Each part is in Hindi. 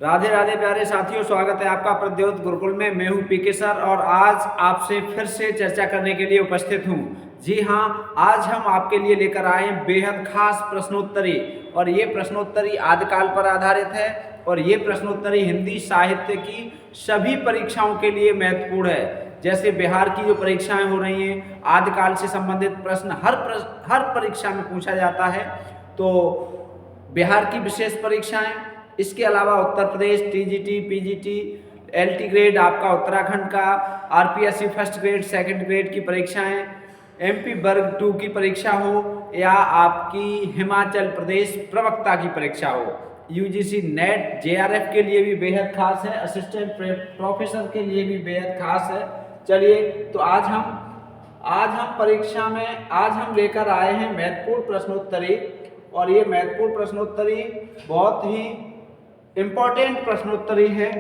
राधे राधे प्यारे साथियों, स्वागत है आपका प्रद्योत गुरुकुल में। मैं हूं पीके सर और आज आपसे फिर से चर्चा करने के लिए उपस्थित हूं। जी हां, आज हम आपके लिए लेकर आए हैं बेहद खास प्रश्नोत्तरी और ये प्रश्नोत्तरी आदिकाल पर आधारित है और ये प्रश्नोत्तरी हिंदी साहित्य की सभी परीक्षाओं के लिए महत्वपूर्ण है। जैसे बिहार की जो परीक्षाएं हो रही हैं, आदिकाल से संबंधित प्रश्न हर परीक्षा में पूछा जाता है। तो बिहार की विशेष परीक्षाएं, इसके अलावा Uttar Pradesh TGT, PGT, LT grade, आपका उत्तराखंड का RPSC first grade second grade की परीक्षाएं, एमपी वर्ग 2 की परीक्षा हो या आपकी हिमाचल प्रदेश प्रवक्ता की परीक्षा हो, यूजीसी नेट जेआरएफ के लिए भी बेहद खास है, असिस्टेंट प्रोफेसर के लिए भी बेहद खास है। चलिए, तो आज हम परीक्षा में आज हम लेकर आए हैं महत्वपूर्ण प्रश्नोत्तरी और ये महत्वपूर्ण प्रश्नोत्तरी बहुत ही इम्पोर्टेंट प्रश्नोत्तरी है।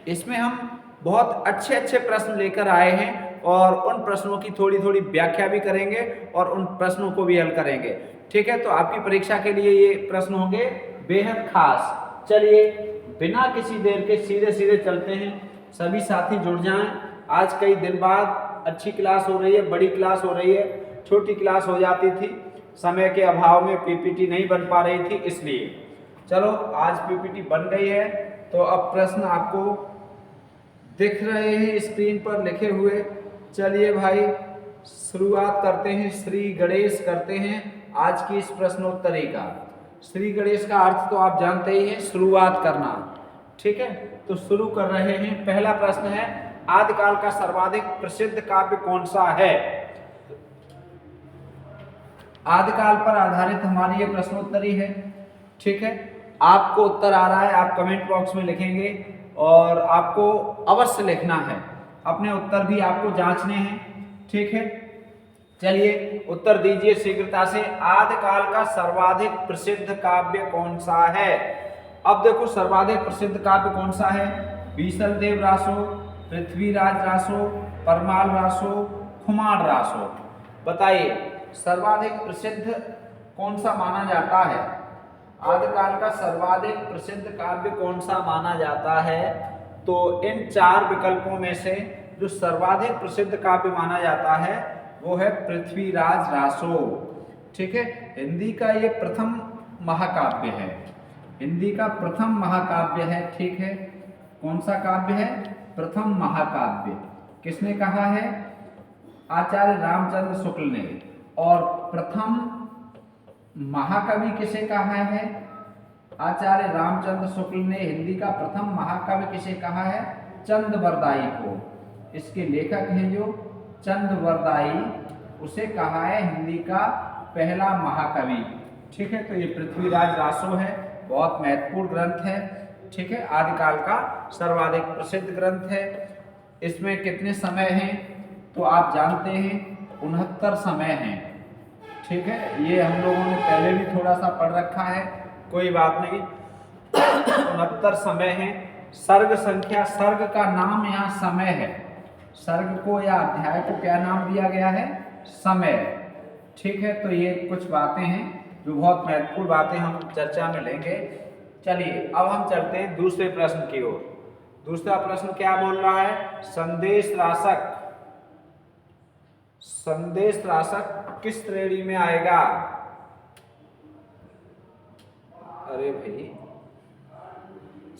इसमें हम बहुत अच्छे अच्छे प्रश्न लेकर आए हैं और उन प्रश्नों की थोड़ी थोड़ी व्याख्या भी करेंगे और उन प्रश्नों को भी हल करेंगे। ठीक है, तो आपकी परीक्षा के लिए ये प्रश्न होंगे बेहद खास। चलिए, बिना किसी देर के सीधे सीधे चलते हैं। सभी साथी जुड़ जाएं। आज कई दिन बाद अच्छी क्लास हो रही है, बड़ी क्लास हो रही है। छोटी क्लास हो जाती थी, समय के अभाव में पीपीटी नहीं बन पा रही थी, इसलिए चलो आज पीपीटी बन गई है। तो अब प्रश्न आपको दिख रहे हैं स्क्रीन पर लिखे हुए। चलिए भाई, शुरुआत करते हैं, श्री गणेश करते हैं आज की इस प्रश्नोत्तरी का। श्री गणेश का अर्थ तो आप जानते ही हैं, शुरुआत करना। ठीक है, तो शुरू कर रहे हैं। पहला प्रश्न है, आदिकाल का सर्वाधिक प्रसिद्ध काव्य कौन सा है? आदिकाल पर आधारित हमारी ये प्रश्नोत्तरी है। ठीक है, आपको उत्तर आ रहा है, आप कमेंट बॉक्स में लिखेंगे और आपको अवश्य लिखना है। अपने उत्तर भी आपको जांचने हैं। ठीक है, चलिए उत्तर दीजिए शीघ्रता से। आदिकाल का सर्वाधिक प्रसिद्ध काव्य कौन सा है? अब देखो, सर्वाधिक प्रसिद्ध काव्य कौन सा है? बीसल देव रासो, पृथ्वीराज रासो, परमाल रासो, खुमार रासो। बताइए सर्वाधिक प्रसिद्ध कौन सा माना जाता है? आदिकाल का सर्वाधिक प्रसिद्ध काव्य कौन सा माना जाता है? तो इन चार विकल्पों में से जो सर्वाधिक प्रसिद्ध काव्य माना जाता है वो है पृथ्वीराज रासो। ठीक है, हिंदी का ये प्रथम महाकाव्य है, हिंदी का प्रथम महाकाव्य है। ठीक है, कौन सा काव्य है? प्रथम महाकाव्य। किसने कहा है? आचार्य रामचंद्र शुक्ल ने। और प्रथम महाकवि किसे कहा है? आचार्य रामचंद्र शुक्ल ने हिंदी का प्रथम महाकवि किसे कहा है? चंदवरदाई को। इसके लेखक हैं जो चंदवरदाई, उसे कहा है हिंदी का पहला महाकवि। ठीक है, तो ये पृथ्वीराज रासो है, बहुत महत्वपूर्ण ग्रंथ है। ठीक है, आदिकाल का सर्वाधिक प्रसिद्ध ग्रंथ है। इसमें कितने समय हैं तो आप जानते हैं, 69 समय हैं। ठीक है, ये हम लोगों ने पहले भी थोड़ा सा पढ़ रखा है, कोई बात नहीं। 69 समय हैं। सर्ग संख्या, सर्ग का नाम यहाँ समय है। सर्ग को या अध्याय को क्या नाम दिया गया है? समय। ठीक है, तो ये कुछ बातें हैं जो बहुत महत्वपूर्ण बातें हम चर्चा में लेंगे। चलिए, अब हम चलते हैं दूसरे प्रश्न की ओर। दूसरा प्रश्न क्या बोल रहा है? संदेश राशक किस श्रेणी में आएगा? अरे भाई,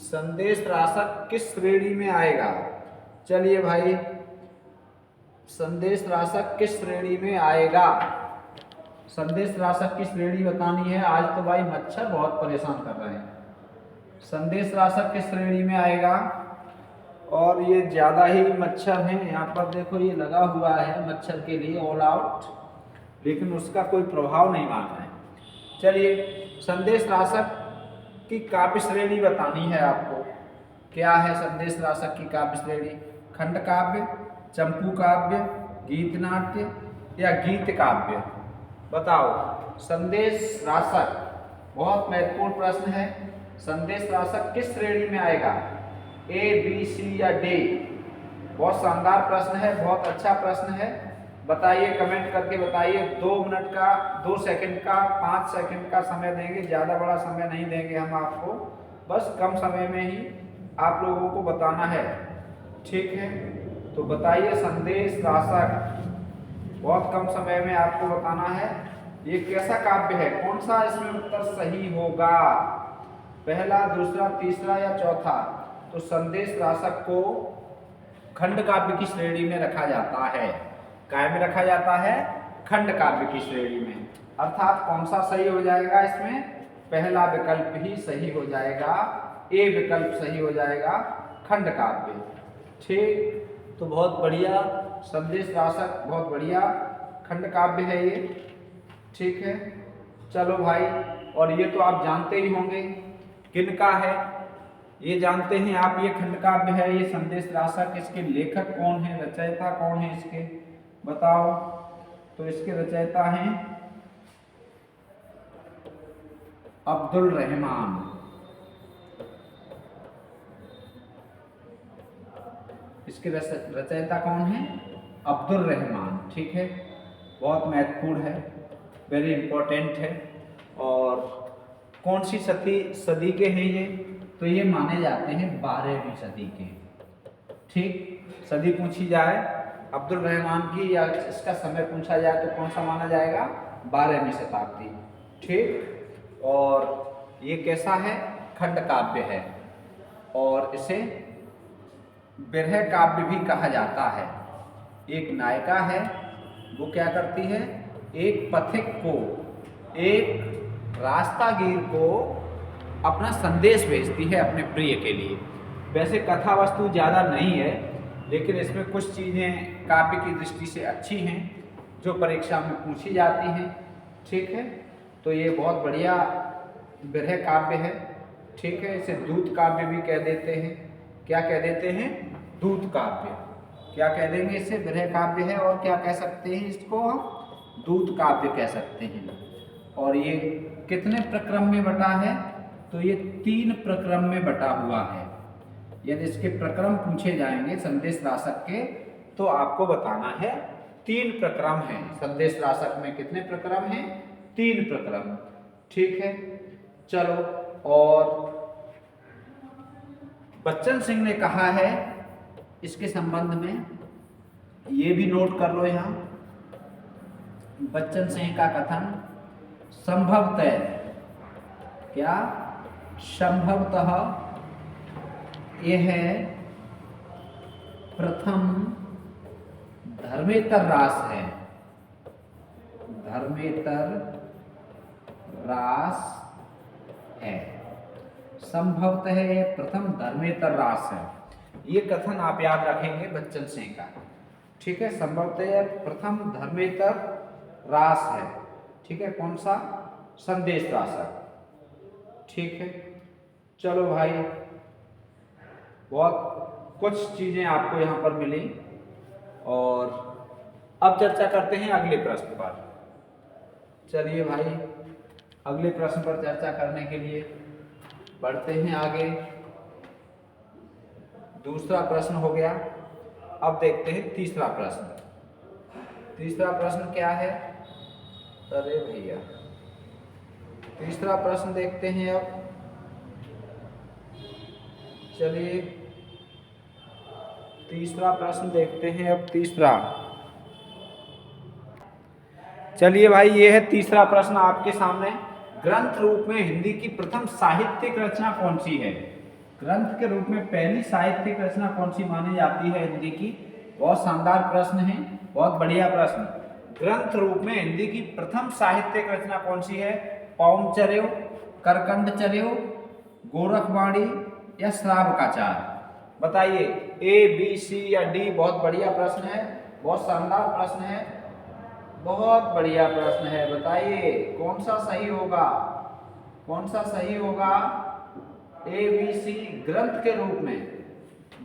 संदेश राशक किस श्रेणी में आएगा? चलिए भाई, संदेश राशक किस श्रेणी में आएगा? संदेश राशक की श्रेणी बतानी है। आज तो भाई मच्छर बहुत परेशान कर रहे हैं। संदेश राशक किस श्रेणी में आएगा? और ये ज़्यादा ही मच्छर हैं, यहाँ पर देखो ये लगा हुआ है मच्छर के लिए ऑल आउट, लेकिन उसका कोई प्रभाव नहीं मान रहे हैं। चलिए, संदेश राशक की काव्य श्रेणी बतानी है आपको। क्या है संदेश राशक की काव्य श्रेणी? खंड काव्य, चंपू काव्य, गीत नाट्य या गीत काव्य? बताओ, संदेश राशक बहुत महत्वपूर्ण प्रश्न है। संदेश राशक किस श्रेणी में आएगा? ए, बी, सी या डी? बहुत शानदार प्रश्न है, बहुत अच्छा प्रश्न है। बताइए, कमेंट करके बताइए। 2 मिनट का, 2 सेकंड का, 5 सेकंड का समय देंगे, ज़्यादा बड़ा समय नहीं देंगे हम आपको, बस कम समय में ही आप लोगों को बताना है। ठीक है, तो बताइए संदेश राशक, बहुत कम समय में आपको बताना है ये कैसा काव्य है, कौन सा इसमें उत्तर सही होगा, पहला, दूसरा, तीसरा या चौथा। तो संदेश राशक को खंड काव्य की श्रेणी में रखा जाता है। काय में रखा जाता है? खंड काव्य की श्रेणी में। अर्थात कौन सा सही हो जाएगा इसमें? पहला विकल्प ही सही हो जाएगा, ए विकल्प सही हो जाएगा, खंड काव्य। ठीक, तो बहुत बढ़िया, संदेश राशक बहुत बढ़िया खंड काव्य है ये। ठीक है, चलो भाई, और ये तो आप जानते ही होंगे किनका है, ये जानते हैं आप, ये खंड काव्य है, ये संदेश राशक। इसके लेखक कौन है, रचयिता कौन है इसके, बताओ। तो इसके रचयिता हैं अब्दुल रहमान। इसके रचयिता कौन है? अब्दुल रहमान। ठीक है, बहुत महत्वपूर्ण है, वेरी इंपॉर्टेंट है। और कौन सी सदी के हैं ये? तो ये माने जाते हैं 12वीं सदी के। ठीक, सदी पूछी जाए अब्दुल रहमान की या इसका समय पूछा जाए तो कौन सा माना जाएगा? 12वीं शताब्दी। ठीक, और ये कैसा है? खंड काव्य है, और इसे बिरह काव्य भी कहा जाता है। एक नायिका है, वो क्या करती है? एक पथिक को, एक रास्तागीर को अपना संदेश भेजती है अपने प्रिय के लिए। वैसे कथा वस्तु ज़्यादा नहीं है, लेकिन इसमें कुछ चीज़ें काव्य की दृष्टि से अच्छी हैं जो परीक्षा में पूछी जाती हैं। ठीक है, तो ये बहुत बढ़िया बिरह काव्य है। ठीक है, इसे दूत काव्य भी कह देते हैं। क्या कह देते हैं? दूत काव्य। क्या कह देंगे इसे? बिरह काव्य है। और क्या कह सकते हैं इसको? हम दूत काव्य कह सकते हैं। और ये कितने प्रक्रम में बटा है? तो ये 3 प्रक्रम में बटा हुआ है। यदि इसके प्रक्रम पूछे जाएंगे संदेश राशक के, तो आपको बताना है 3 प्रक्रम हैं। संदेश राशक में कितने प्रक्रम हैं? 3 प्रक्रम। ठीक है, चलो, और बच्चन सिंह ने कहा है इसके संबंध में, ये भी नोट कर लो यहाँ। बच्चन सिंह का कथन संभवतः, क्या? संभवतः यह प्रथम धर्मेतर रास है। धर्मेतर रास है, संभवतः यह प्रथम धर्मेतर रास है। ये कथन आप याद रखेंगे बच्चन सिंह का। ठीक है, संभवतः यह प्रथम धर्मेतर रास है। ठीक है, कौन सा? संदेश राशक। ठीक है, चलो भाई, बहुत कुछ चीजें आपको यहाँ पर मिली। और अब चर्चा करते हैं अगले प्रश्न पर। चलिए भाई, अगले प्रश्न पर चर्चा करने के लिए बढ़ते हैं आगे। दूसरा प्रश्न हो गया, अब देखते हैं तीसरा प्रश्न। तीसरा प्रश्न क्या है? अरे भैया, तीसरा प्रश्न देखते हैं अब। चलिए, तीसरा प्रश्न देखते हैं अब। तीसरा, चलिए भाई, ये है तीसरा प्रश्न आपके सामने। ग्रंथ रूप में हिंदी की प्रथम साहित्यिक रचना कौन सी है? ग्रंथ के रूप में पहली साहित्यिक रचना कौन सी मानी जाती है हिंदी की? बहुत शानदार प्रश्न है, बहुत बढ़िया प्रश्न। ग्रंथ रूप में हिंदी की प्रथम साहित्यिक रचना कौन सी है? पौंचर्यो, करकंडचर्यो, गोरखवाणी या श्रावकाचार? बताइए, ए, बी, सी या डी? बहुत बढ़िया प्रश्न है, बहुत शानदार प्रश्न है, बहुत बढ़िया प्रश्न है। बताइए कौन सा सही होगा? कौन सा सही होगा? ए, बी, सी? ग्रंथ के रूप में,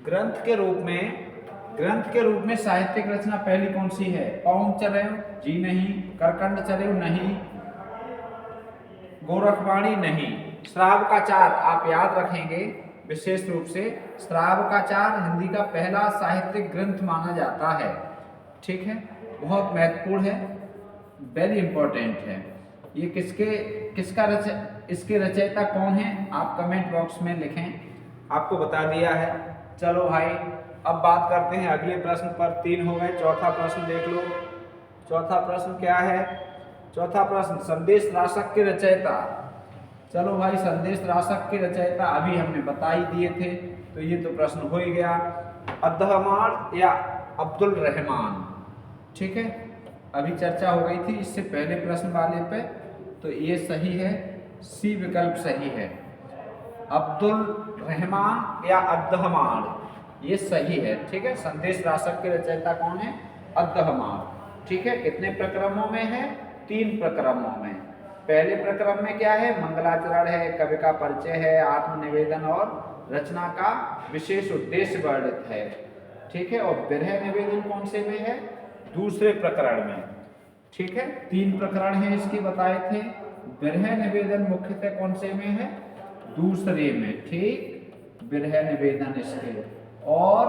ग्रंथ के रूप में, ग्रंथ के रूप में साहित्यिक रचना पहली कौन सी है? पौंचर्यो? जी नहीं। करकंडचर्यो? नहीं। गोरखवाणी? नहीं। श्रावकाचार आप याद रखेंगे विशेष रूप से, श्रावकाचार हिंदी का पहला साहित्यिक ग्रंथ माना जाता है। ठीक है, बहुत महत्वपूर्ण है, वेरी इंपॉर्टेंट है। ये इसके रचयिता कौन है? आप कमेंट बॉक्स में लिखें। आपको बता दिया है। चलो भाई अब बात करते हैं अगले प्रश्न पर। 3 हो गए, चौथा प्रश्न देख लो। चौथा प्रश्न क्या है? चौथा प्रश्न, संदेश राशक के रचयिता। चलो भाई, संदेश राशक के रचयिता अभी हमने बता ही दिए थे, तो ये तो प्रश्न हो ही गया। अब्दुल या अब्दुल रहमान, ठीक है, अभी चर्चा हो गई थी इससे पहले प्रश्न वाले पे, तो ये सही है, सी विकल्प सही है। अब्दुल रहमान या अद्दहमान, ये सही है, ठीक है। संदेश राशक के रचयिता कौन है? अद्दहमान, ठीक है। कितने प्रक्रमों में है? 3 प्रक्रमों में। पहले प्रक्रम में क्या है? मंगलाचरण है, कवि का परिचय है, आत्मनिवेदन और रचना का विशेष उद्देश्य वर्णित है, ठीक है। और विरह निवेदन कौन से में है? दूसरे प्रकरण में, ठीक है। 3 प्रकरण हैं इसके बताए थे। विरह निवेदन मुख्यतः कौन से में है? दूसरे में, ठीक, विरह निवेदन इसके। और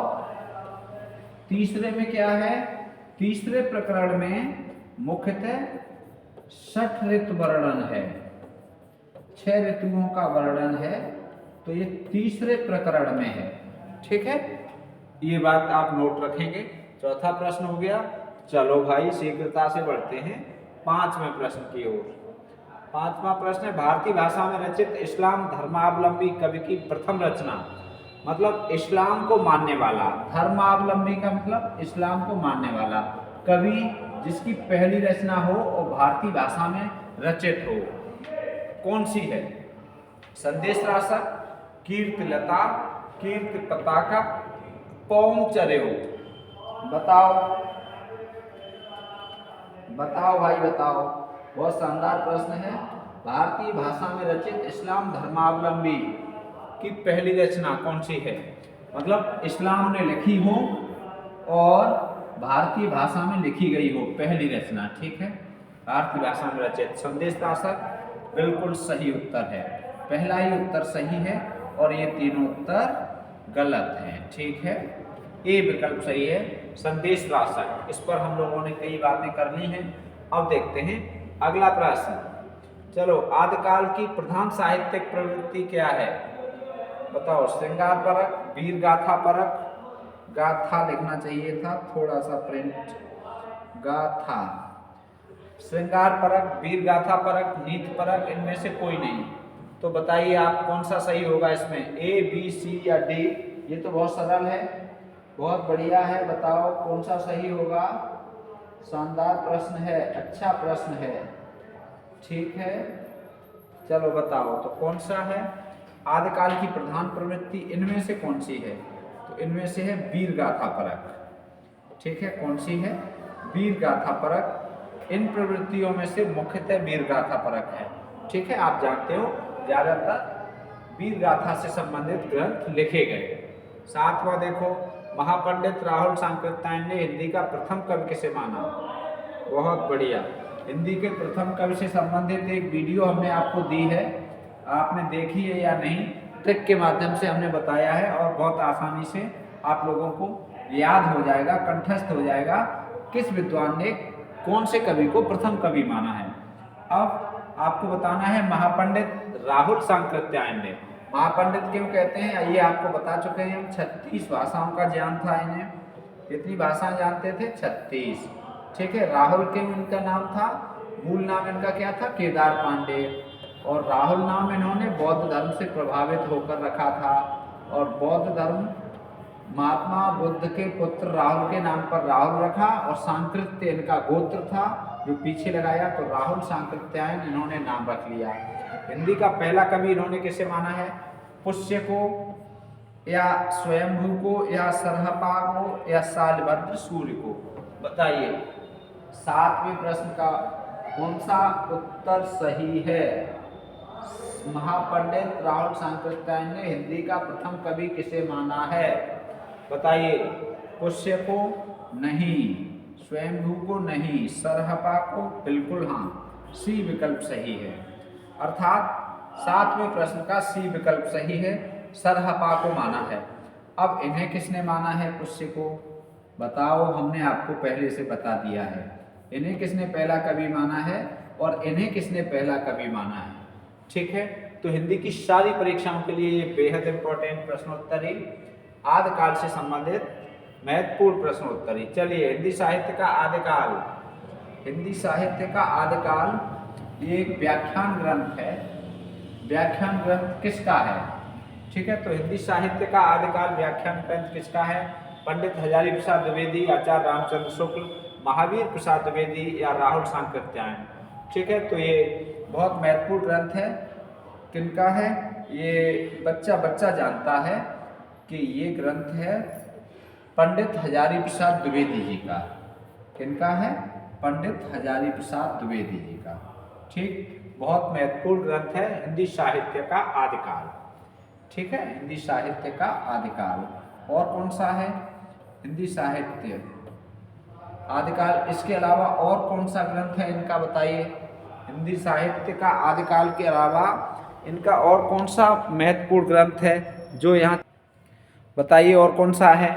तीसरे में क्या है? तीसरे प्रकरण में मुख्यतः 6 ऋतु वर्णन है, 6 ऋतुओं का वर्णन है, तो ये तीसरे प्रकरण में है, ठीक है। ये बात आप नोट रखेंगे। चौथा प्रश्न हो गया। चलो भाई शीघ्रता से बढ़ते हैं 5वें प्रश्न की ओर। 5वां प्रश्न है, भारतीय भाषा में रचित इस्लाम धर्मावलंबी कवि की प्रथम रचना। मतलब इस्लाम को मानने वाला, धर्मावलंबी का मतलब इस्लाम को मानने वाला कवि जिसकी पहली रचना हो और भारतीय भाषा में रचित हो, कौन सी है? संदेश राशक, कीर्तिलता, कीर्ति पताका, पौंचर्यो। बताओ बताओ भाई बताओ। बहुत शानदार प्रश्न है। भारतीय भाषा में रचित इस्लाम धर्मावलंबी की पहली रचना कौन सी है? मतलब इस्लाम ने लिखी हो और भारतीय भाषा में लिखी गई हो पहली रचना, ठीक है। भारतीय भाषा में रचित संदेश राशक बिल्कुल सही उत्तर है, पहला ही उत्तर सही है और ये तीनों उत्तर गलत हैं, ठीक है। ए विकल्प सही है, संदेश राशक। इस पर हम लोगों ने कई बातें कर ली हैं। अब देखते हैं अगला प्रश्न। चलो, आदिकाल की प्रधान साहित्यिक प्रवृत्ति क्या है? बताओ। श्रृंगार परक, वीर गाथा परक, गाथा लिखना चाहिए था, थोड़ा सा प्रिंट, गाथा, श्रृंगार परक, वीर गाथा परक, नीति परक, इनमें से कोई नहीं। तो बताइए आप कौन सा सही होगा इसमें, ए, बी, सी या डी? ये तो बहुत सरल है, बहुत बढ़िया है। बताओ कौन सा सही होगा? शानदार प्रश्न है, अच्छा प्रश्न है, ठीक है। चलो बताओ तो कौन सा है? आदिकाल की प्रधान प्रवृत्ति इनमें से कौन सी है? तो इनमें से है वीर गाथा परक, ठीक है। कौन सी है? वीर गाथा परक। इन प्रवृत्तियों में से मुख्यतः वीर गाथा परक है, ठीक है। आप जानते हो ज्यादातर वीर गाथा से संबंधित ग्रंथ लिखे गए। 7वां देखो, महापंडित राहुल सांकृत्यायन ने हिंदी का प्रथम कवि किसे माना? बहुत बढ़िया। हिंदी के प्रथम कवि से संबंधित एक वीडियो हमने आपको दी है, आपने देखी है या नहीं? ट्रिक के माध्यम से हमने बताया है और बहुत आसानी से आप लोगों को याद हो जाएगा, कंठस्थ हो जाएगा किस विद्वान ने कौन से कवि को प्रथम कवि माना है। अब आपको बताना है महापंडित राहुल सांकृत्यायन ने। महापंडित क्यों कहते हैं ये आपको बता चुके हैं हम। 36 भाषाओं का ज्ञान था इन्हें। कितनी भाषाएं जानते थे? 36, ठीक है। राहुल क्यों इनका नाम था? मूल नाम इनका क्या था? केदार पांडे। और राहुल नाम इन्होंने बौद्ध धर्म से प्रभावित होकर रखा था और बौद्ध धर्म महात्मा बुद्ध के पुत्र राहुल के नाम पर राहुल रखा और सांकृत्य इनका गोत्र था जो पीछे लगाया, तो राहुल सांकृत्यायन इन्होंने नाम रख लिया। हिंदी का पहला कवि इन्होंने किसे माना है? पुष्य को या स्वयंभू को या सरहपा को या शालभद्र सूर्य को? बताइए 7वें प्रश्न का कौन सा उत्तर सही है? महापंडित राहुल सांकृत्यायन ने हिंदी का प्रथम कवि किसे माना है? बताइए। पुष्य को नहीं, स्वयंभू को नहीं, सरहपा को बिल्कुल हाँ, सी विकल्प सही है। अर्थात 7वें प्रश्न का सी विकल्प सही है, सरहपा को माना है। अब इन्हें किसने माना है? पुष्य को? बताओ, हमने आपको पहले से बता दिया है। इन्हें किसने पहला कवि माना है और इन्हें किसने पहला कवि माना है? ठीक है। तो हिंदी की सारी परीक्षाओं के लिए ये बेहद इंपॉर्टेंट प्रश्नोत्तरी, आदिकाल से संबंधित महत्वपूर्ण प्रश्नोत्तरी। चलिए, हिंदी साहित्य का आदिकाल। हिंदी साहित्य का आदिकाल ये एक व्याख्यान ग्रंथ है। व्याख्यान ग्रंथ किसका है? ठीक है, तो हिंदी साहित्य का आदिकाल व्याख्यान ग्रंथ किसका है? पंडित हजारी प्रसाद द्विवेदी, आचार्य रामचंद्र शुक्ल, महावीर प्रसाद द्विवेदी या राहुल सांकृत्यायन। ठीक है, तो ये बहुत महत्वपूर्ण ग्रंथ है। किनका है? ये बच्चा बच्चा जानता है कि ये ग्रंथ है पंडित हजारी प्रसाद द्विवेदी जी का। किनका है? पंडित हजारी प्रसाद द्विवेदी जी का। ठीक, बहुत महत्वपूर्ण ग्रंथ है हिंदी साहित्य का आदिकाल। ठीक है, हिंदी साहित्य का आदिकाल। और कौन सा है? हिंदी साहित्य आदिकाल, इसके अलावा और कौन सा ग्रंथ है इनका बताइए? हिंदी साहित्य का आदिकाल के अलावा इनका और कौन सा महत्वपूर्ण ग्रंथ है जो यहाँ बताइए, और कौन सा है?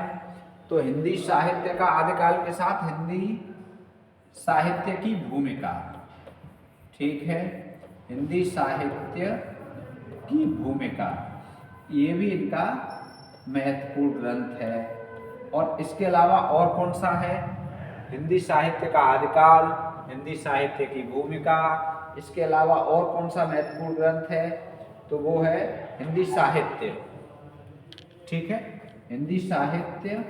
तो हिंदी साहित्य का आदिकाल के साथ हिंदी साहित्य की भूमिका। ठीक है, हिंदी साहित्य की भूमिका, ये भी इनका महत्वपूर्ण ग्रंथ है। और इसके अलावा और कौन सा है? हिंदी साहित्य का आदिकाल, हिंदी साहित्य की भूमिका, इसके अलावा और कौन सा महत्वपूर्ण ग्रंथ है? तो वो है हिंदी साहित्य। ठीक है, हिंदी साहित्य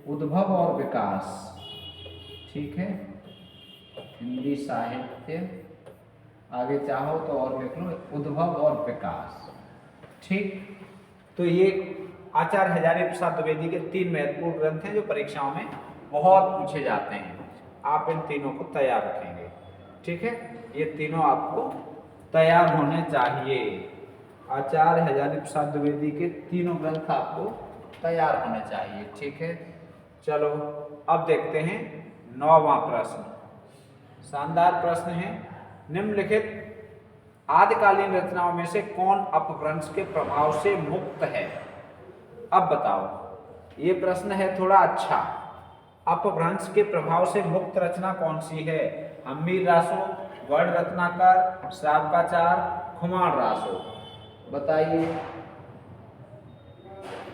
उद्भव और विकास। ठीक है, हिंदी साहित्य, आगे चाहो तो और लिख लो, उद्भव और विकास। ठीक, तो ये आचार्य हजारी प्रसाद द्विवेदी के 3 महत्वपूर्ण ग्रंथ हैं जो परीक्षाओं में बहुत पूछे जाते हैं। आप इन तीनों को तैयार रखेंगे। ठीक है, ये तीनों आपको तैयार होने चाहिए। आचार्य हजारी प्रसाद द्विवेदी के तीनों ग्रंथ आपको तैयार होने चाहिए। ठीक है, चलो अब देखते हैं 9वां प्रश्न। शानदार प्रश्न है। निम्नलिखित आदिकालीन रचनाओं में से कौन अपभ्रंश के प्रभाव से मुक्त है? अब बताओ, ये प्रश्न है थोड़ा अच्छा। अपभ्रंश के प्रभाव से मुक्त रचना कौन सी है? हम्मीर रासो, वर्ण रत्नाकर, श्रावकाचार, खुमार रासो। बताइए,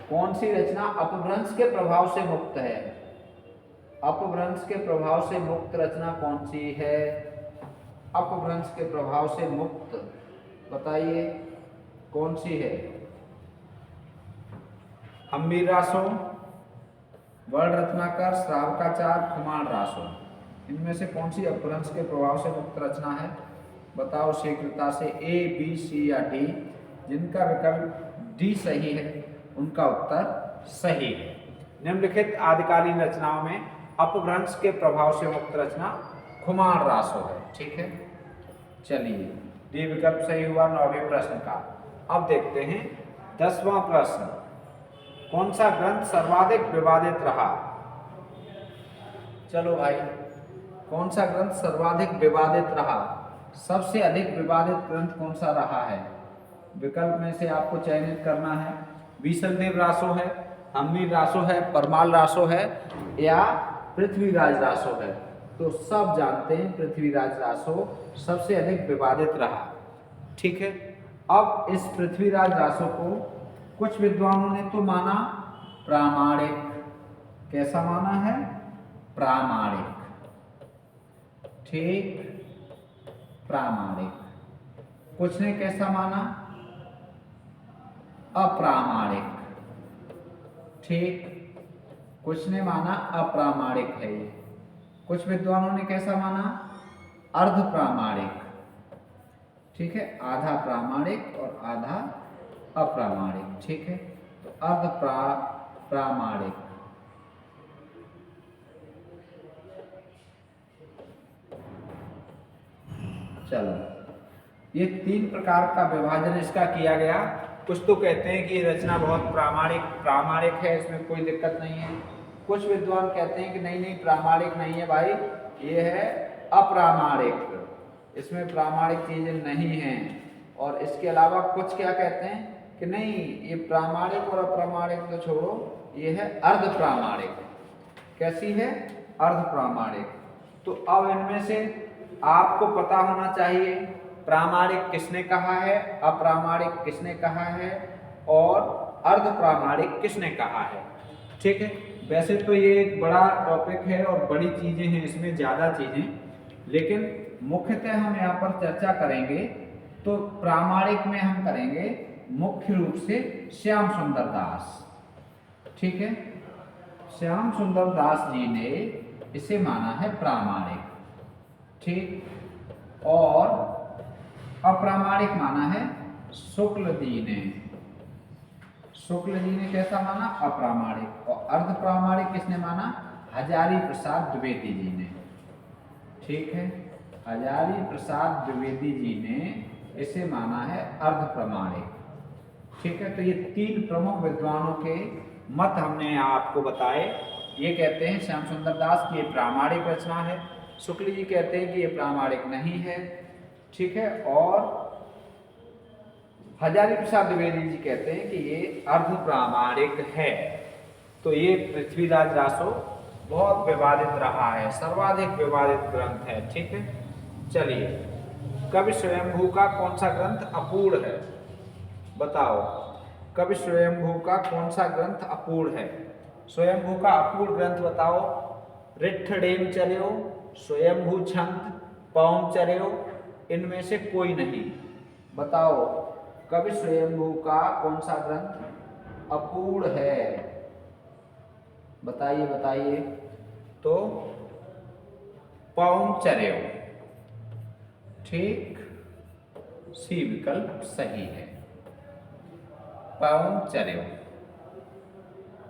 कौन सी रचना अपभ्रंश के प्रभाव से मुक्त है? अपभ्रंश के प्रभाव से मुक्त रचना कौन सी है? अपभ्रंश के प्रभाव से मुक्त बताइए कौन सी है? हम्मीर रासो, वर्ण रत्नाकर, श्रावकाचार, खुमान रासो। इनमें से कौन सी अपभ्रंश के प्रभाव से मुक्त रचना है? बताओ शीघ्रता से। ए, बी, सी या डी? जिनका विकल्प डी सही है उनका उत्तर सही है। निम्नलिखित आदिकालीन रचनाओं में अपभ्रंश के प्रभाव से मुक्त रचना खुमान रासो है। ठीक है, चलिए डी विकल्प सही हुआ 9वें प्रश्न का। अब देखते हैं 10वां प्रश्न। कौन सा ग्रंथ सर्वाधिक विवादित रहा? चलो भाई, कौन सा ग्रंथ सर्वाधिक विवादित रहा? सबसे अधिक विवादित ग्रंथ कौन सा रहा है? विकल्प में से आपको चयनित करना है। बीसलदेव रासो है, हम्मीर रासो है, परमाल रासो है या पृथ्वीराज रासो है। तो सब जानते हैं पृथ्वीराज रासो सबसे अधिक विवादित रहा। ठीक है, अब इस पृथ्वीराज रासो को कुछ विद्वानों ने तो माना प्रामाणिक। कैसा माना है? प्रामाणिक। ठीक, प्रामाणिक। कुछ ने कैसा माना? अप्रामाणिक। ठीक, कुछ ने माना अप्रामाणिक है ये। कुछ विद्वानों ने कैसा माना? अर्ध प्रामाणिक। ठीक है, आधा प्रामाणिक और आधा अप्रामाणिक। ठीक है, तो अर्ध प्रामाणिक। चलो, ये 3 प्रकार का विभाजन इसका किया गया। कुछ तो कहते हैं कि ये रचना बहुत प्रामाणिक है, इसमें कोई दिक्कत नहीं है। कुछ विद्वान कहते हैं कि नहीं प्रामाणिक नहीं है भाई, ये है अप्रामाणिक, इसमें प्रामाणिक चीजें नहीं हैं। और इसके अलावा कुछ क्या कहते हैं कि नहीं, ये प्रामाणिक और अप्रामाणिक तो छोड़ो, ये है अर्ध प्रामाणिक। कैसी है? अर्ध प्रामाणिक। तो अब इनमें से आपको पता होना चाहिए प्रामाणिक किसने कहा है, अप्रामाणिक किसने कहा है और अर्ध प्रामाणिक किसने कहा है। ठीक है, वैसे तो ये एक बड़ा टॉपिक है और बड़ी चीजें हैं इसमें, ज्यादा चीजें, लेकिन मुख्यतः हम यहाँ पर चर्चा करेंगे तो प्रामाणिक में हम करेंगे मुख्य रूप से श्याम सुंदर दास। ठीक है, श्याम सुंदर दास जी ने इसे माना है प्रामाणिक। ठीक, और अप्रामाणिक माना है शुक्ल जी ने। शुक्ल जी ने कैसा माना, अप्रामाणिक। और अर्ध प्रामाणिक किसने माना, हजारी प्रसाद द्विवेदी जी ने। ठीक है, हजारी प्रसाद द्विवेदी जी ने इसे माना है अर्ध प्रामाणिक। ठीक है, तो ये तीन प्रमुख विद्वानों के मत हमने यहाँ आपको बताए। ये कहते हैं श्याम सुंदर दास की ये प्रामाणिक रचना है, शुक्ल जी कहते हैं कि ये प्रामाणिक नहीं है। ठीक है, और हजारी प्रसाद द्विवेदी जी कहते हैं कि ये अर्ध प्रामाणिक है। तो ये पृथ्वीराज रासो बहुत विवादित रहा है, सर्वाधिक विवादित ग्रंथ है। ठीक है, चलिए, कवि स्वयंभू का कौन सा ग्रंथ अपूर्ण है, बताओ। कवि स्वयंभू का कौन सा ग्रंथ अपूर्ण है, स्वयंभू का अपूर्ण ग्रंथ बताओ। रिट्ठडेम चर्यो, स्वयंभू छंद, पौम चर्यो, इनमें से कोई नहीं, बताओ। कवि स्वयंभू का कौन सा ग्रंथ अपूर्ण है, बताइए बताइए। तो पौंचर्यो। ठीक, सी विकल्प सही है, पौंचर्यो।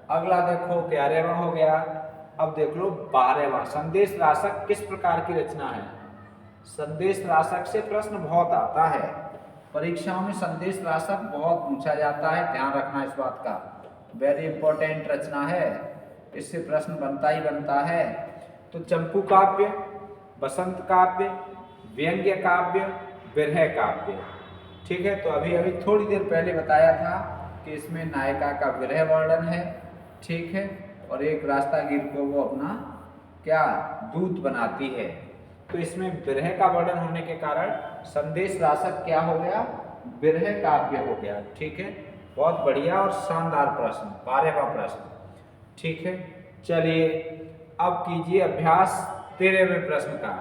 अगला देखो 11वां हो गया। अब देख लो 12वां, संदेश राशक किस प्रकार की रचना है। संदेश राशक से प्रश्न बहुत आता है, परीक्षाओं में संदेश राशक बहुत पूछा जाता है, ध्यान रखना इस बात का। वेरी इंपॉर्टेंट रचना है, इससे प्रश्न बनता ही बनता है। तो चंपू काव्य, बसंत काव्य, व्यंग्य काव्य, विरह काव्य। ठीक है, तो अभी अभी थोड़ी देर पहले बताया था कि इसमें नायिका का विरह वर्णन है। ठीक है, और एक रास्तागीर को वो अपना क्या दूत बनाती है, तो इसमें विरह का वर्णन होने के कारण संदेश राशक क्या हो गया, विरह काव्य हो गया। ठीक है, बहुत बढ़िया और शानदार प्रश्न, 12वां प्रश्न। ठीक है, चलिए अब कीजिए अभ्यास 13वें प्रश्न का,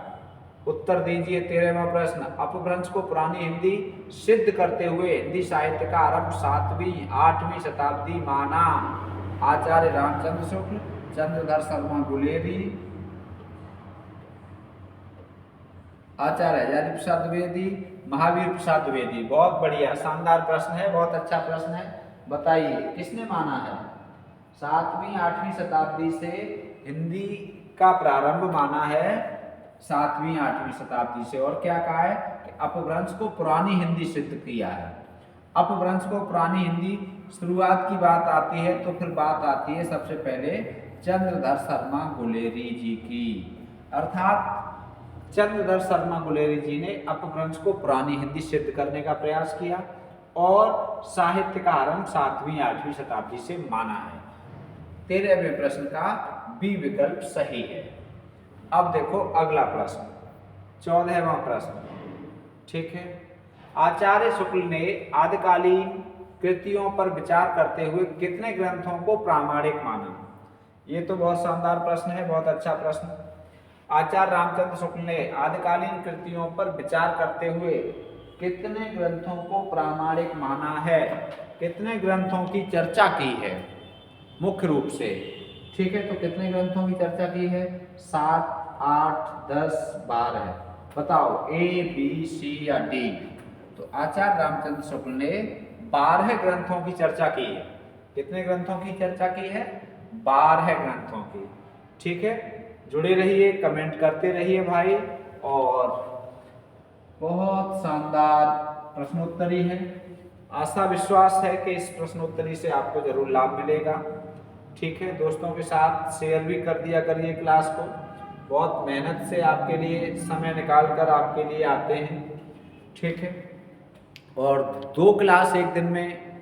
उत्तर दीजिए 13वां प्रश्न। अपभ्रंश को पुरानी हिंदी सिद्ध करते हुए हिंदी साहित्य का आरंभ 7वीं 8वीं शताब्दी माना। आचार्य रामचंद्र शुक्ल, चंद्रधर शर्मा गुलेरी, आचार्य हजारी प्रसाद द्विवेदी, महावीर प्रसाद द्विवेदी। बहुत बढ़िया, शानदार प्रश्न है, बहुत अच्छा प्रश्न है। बताइए किसने माना है, 7वीं 8वीं शताब्दी से हिंदी का प्रारंभ माना है, 7वीं 8वीं शताब्दी से। और क्या कहा है कि अपभ्रंश को पुरानी हिंदी सिद्ध किया है। अपभ्रंश को पुरानी हिंदी, शुरुआत की बात आती है तो फिर बात आती है सबसे पहले चंद्रधर शर्मा गुलेरी जी की, अर्थात चंद्रधर शर्मा गुलेरी जी ने अपभ्रंश को पुरानी हिंदी सिद्ध करने का प्रयास किया और साहित्य का आरंभ 7वीं 8वीं शताब्दी से माना है। 13वें प्रश्न का बी विकल्प सही है। अब देखो अगला प्रश्न, 14वां प्रश्न। ठीक है, आचार्य शुक्ल ने आदिकालीन कृतियों पर विचार करते हुए कितने ग्रंथों को प्रामाणिक माना। ये तो बहुत शानदार प्रश्न है, बहुत अच्छा प्रश्न। आचार्य रामचंद्र शुक्ल ने आदिकालीन कृतियों पर विचार करते हुए कितने ग्रंथों को प्रामाणिक माना है, कितने ग्रंथों की चर्चा की है मुख्य रूप से। ठीक है, तो कितने ग्रंथों की चर्चा की है, 7, 8, 10, 12। बताओ ए, बी, सी या डी। तो आचार्य रामचंद्र शुक्ल ने 12 ग्रंथों की चर्चा की है। कितने ग्रंथों की चर्चा की है, 12 ग्रंथों की। ठीक है, जुड़े रहिए, कमेंट करते रहिए भाई। और बहुत शानदार प्रश्नोत्तरी है, आशा विश्वास है कि इस प्रश्नोत्तरी से आपको जरूर लाभ मिलेगा। ठीक है, दोस्तों के साथ शेयर भी कर दिया करिए क्लास को, बहुत मेहनत से आपके लिए समय निकाल कर आपके लिए आते हैं। ठीक है, और 2 क्लास एक दिन में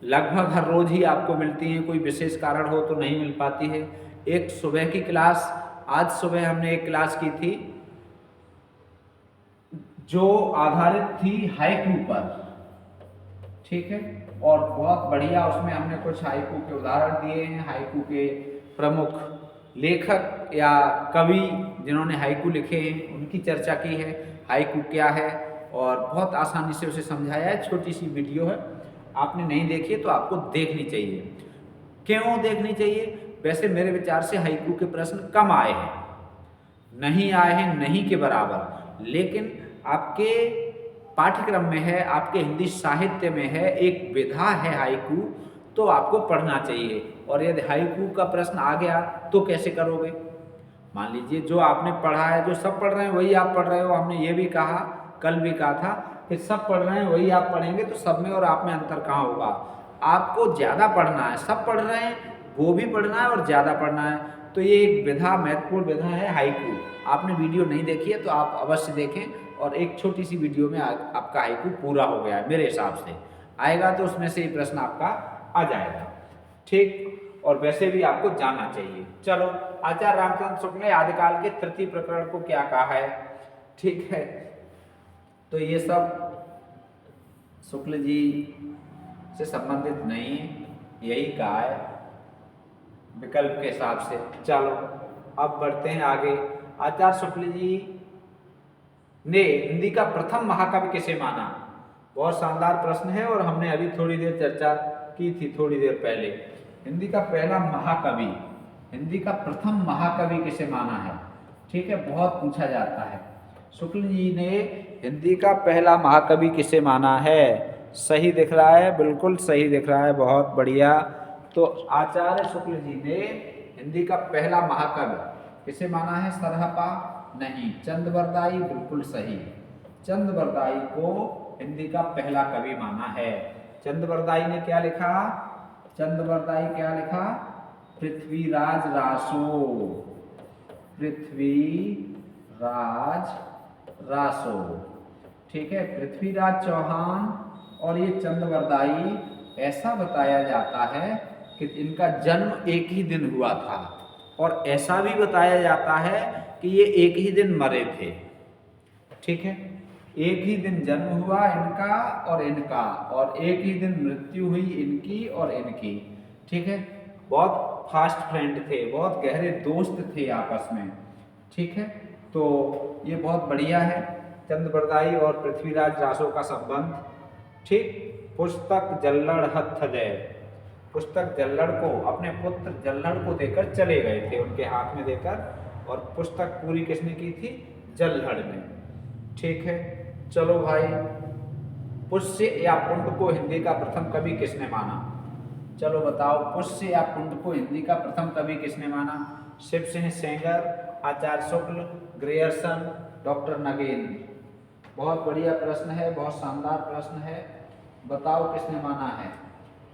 लगभग हर रोज ही आपको मिलती हैं, कोई विशेष कारण हो तो नहीं मिल पाती है। एक सुबह की क्लास, आज सुबह हमने एक क्लास की थी जो आधारित थी हाइकू पर, ठीक है। और बहुत बढ़िया उसमें हमने कुछ हाइकू के उदाहरण दिए हैं, हाइकू के प्रमुख लेखक या कवि जिन्होंने हाइकू लिखे हैं उनकी चर्चा की है, हाइकू क्या है, और बहुत आसानी से उसे समझाया है। छोटी सी वीडियो है, आपने नहीं देखी है तो आपको देखनी चाहिए। क्यों देखनी चाहिए? वैसे मेरे विचार से हाइकू के प्रश्न कम आए हैं, नहीं आए हैं नहीं के बराबर, लेकिन आपके पाठ्यक्रम में है, आपके हिंदी साहित्य में है, एक विधा है हाइकू, तो आपको पढ़ना चाहिए। और यदि हाइकू का प्रश्न आ गया तो कैसे करोगे? मान लीजिए जो आपने पढ़ा है, जो सब पढ़ रहे हैं वही आप पढ़ रहे हो, हमने ये भी कहा, कल भी कहा था कि सब पढ़ रहे हैं वही आप पढ़ेंगे, तो सब में और आप में अंतर कहाँ होगा? आपको ज़्यादा पढ़ना है, सब पढ़ रहे हैं वो भी पढ़ना है और ज़्यादा पढ़ना है। तो ये एक विधा, महत्वपूर्ण विधा है हाइकू। आपने वीडियो नहीं देखी है तो आप अवश्य देखें, और एक छोटी सी वीडियो में आपका हाइकू पूरा हो गया है मेरे हिसाब से। आएगा तो उसमें से ये प्रश्न आपका आ जाएगा, ठीक। और वैसे भी आपको जानना चाहिए। चलो, आचार्य रामचंद्र शुक्ल ने आदिकाल के तृतीय प्रकरण को क्या कहा है, ठीक है। तो ये सब शुक्ल जी से संबंधित नहीं है, यही कहा है विकल्प के हिसाब से। चलो अब बढ़ते हैं आगे। आचार्य शुक्ल जी ने हिंदी का प्रथम महाकवि किसे माना? बहुत शानदार प्रश्न है और हमने अभी थोड़ी देर चर्चा की थी, थोड़ी देर पहले। हिंदी का पहला महाकवि, हिंदी का प्रथम महाकवि किसे माना है, ठीक है, बहुत पूछा जाता है। शुक्ल जी ने हिंदी का पहला महाकवि किसे माना है? सही दिख रहा है, बिल्कुल सही दिख रहा है, बहुत बढ़िया। तो आचार्य शुक्ल जी ने हिंदी का पहला महाकवि किसे माना है? सरहपा नहीं, चंद्रवरदाई बिल्कुल सही। चंद्रवरदाई को हिंदी का पहला कवि माना है। चंद्रवरदाई ने क्या लिखा? चंद्रवरदाई क्या लिखा? पृथ्वीराज रासो, पृथ्वीराज रासो, ठीक है, पृथ्वीराज चौहान और ये चंद्रवरदाई, ऐसा बताया जाता है कि इनका जन्म एक ही दिन हुआ था, और ऐसा भी बताया जाता है कि ये एक ही दिन मरे थे, ठीक है। एक ही दिन जन्म हुआ इनका और इनका, और एक ही दिन मृत्यु हुई इनकी और इनकी, ठीक है। बहुत फास्ट फ्रेंड थे, बहुत गहरे दोस्त थे आपस में, ठीक है। तो ये बहुत बढ़िया है चंद्रवरदाई और पृथ्वीराज रासो का संबंध, ठीक। पुस्तक जल्लड़ हथ दे, पुस्तक जल्लड़ को, अपने पुत्र जल्लड़ को देकर चले गए थे, उनके हाथ में देकर, और पुस्तक पूरी किसने की थी? जल्लड़ ने, ठीक है। चलो भाई, पुष्य या पुंड को हिंदी का प्रथम कवि किसने माना? चलो बताओ, पुष्य या पुंड को हिंदी का प्रथम कवि किसने माना? शिव सिंह सेंगर, आचार्य शुक्ल, ग्रेयर्सन, डॉक्टर नगेंद्र। बहुत बढ़िया प्रश्न है, बहुत शानदार प्रश्न है, बताओ किसने माना है?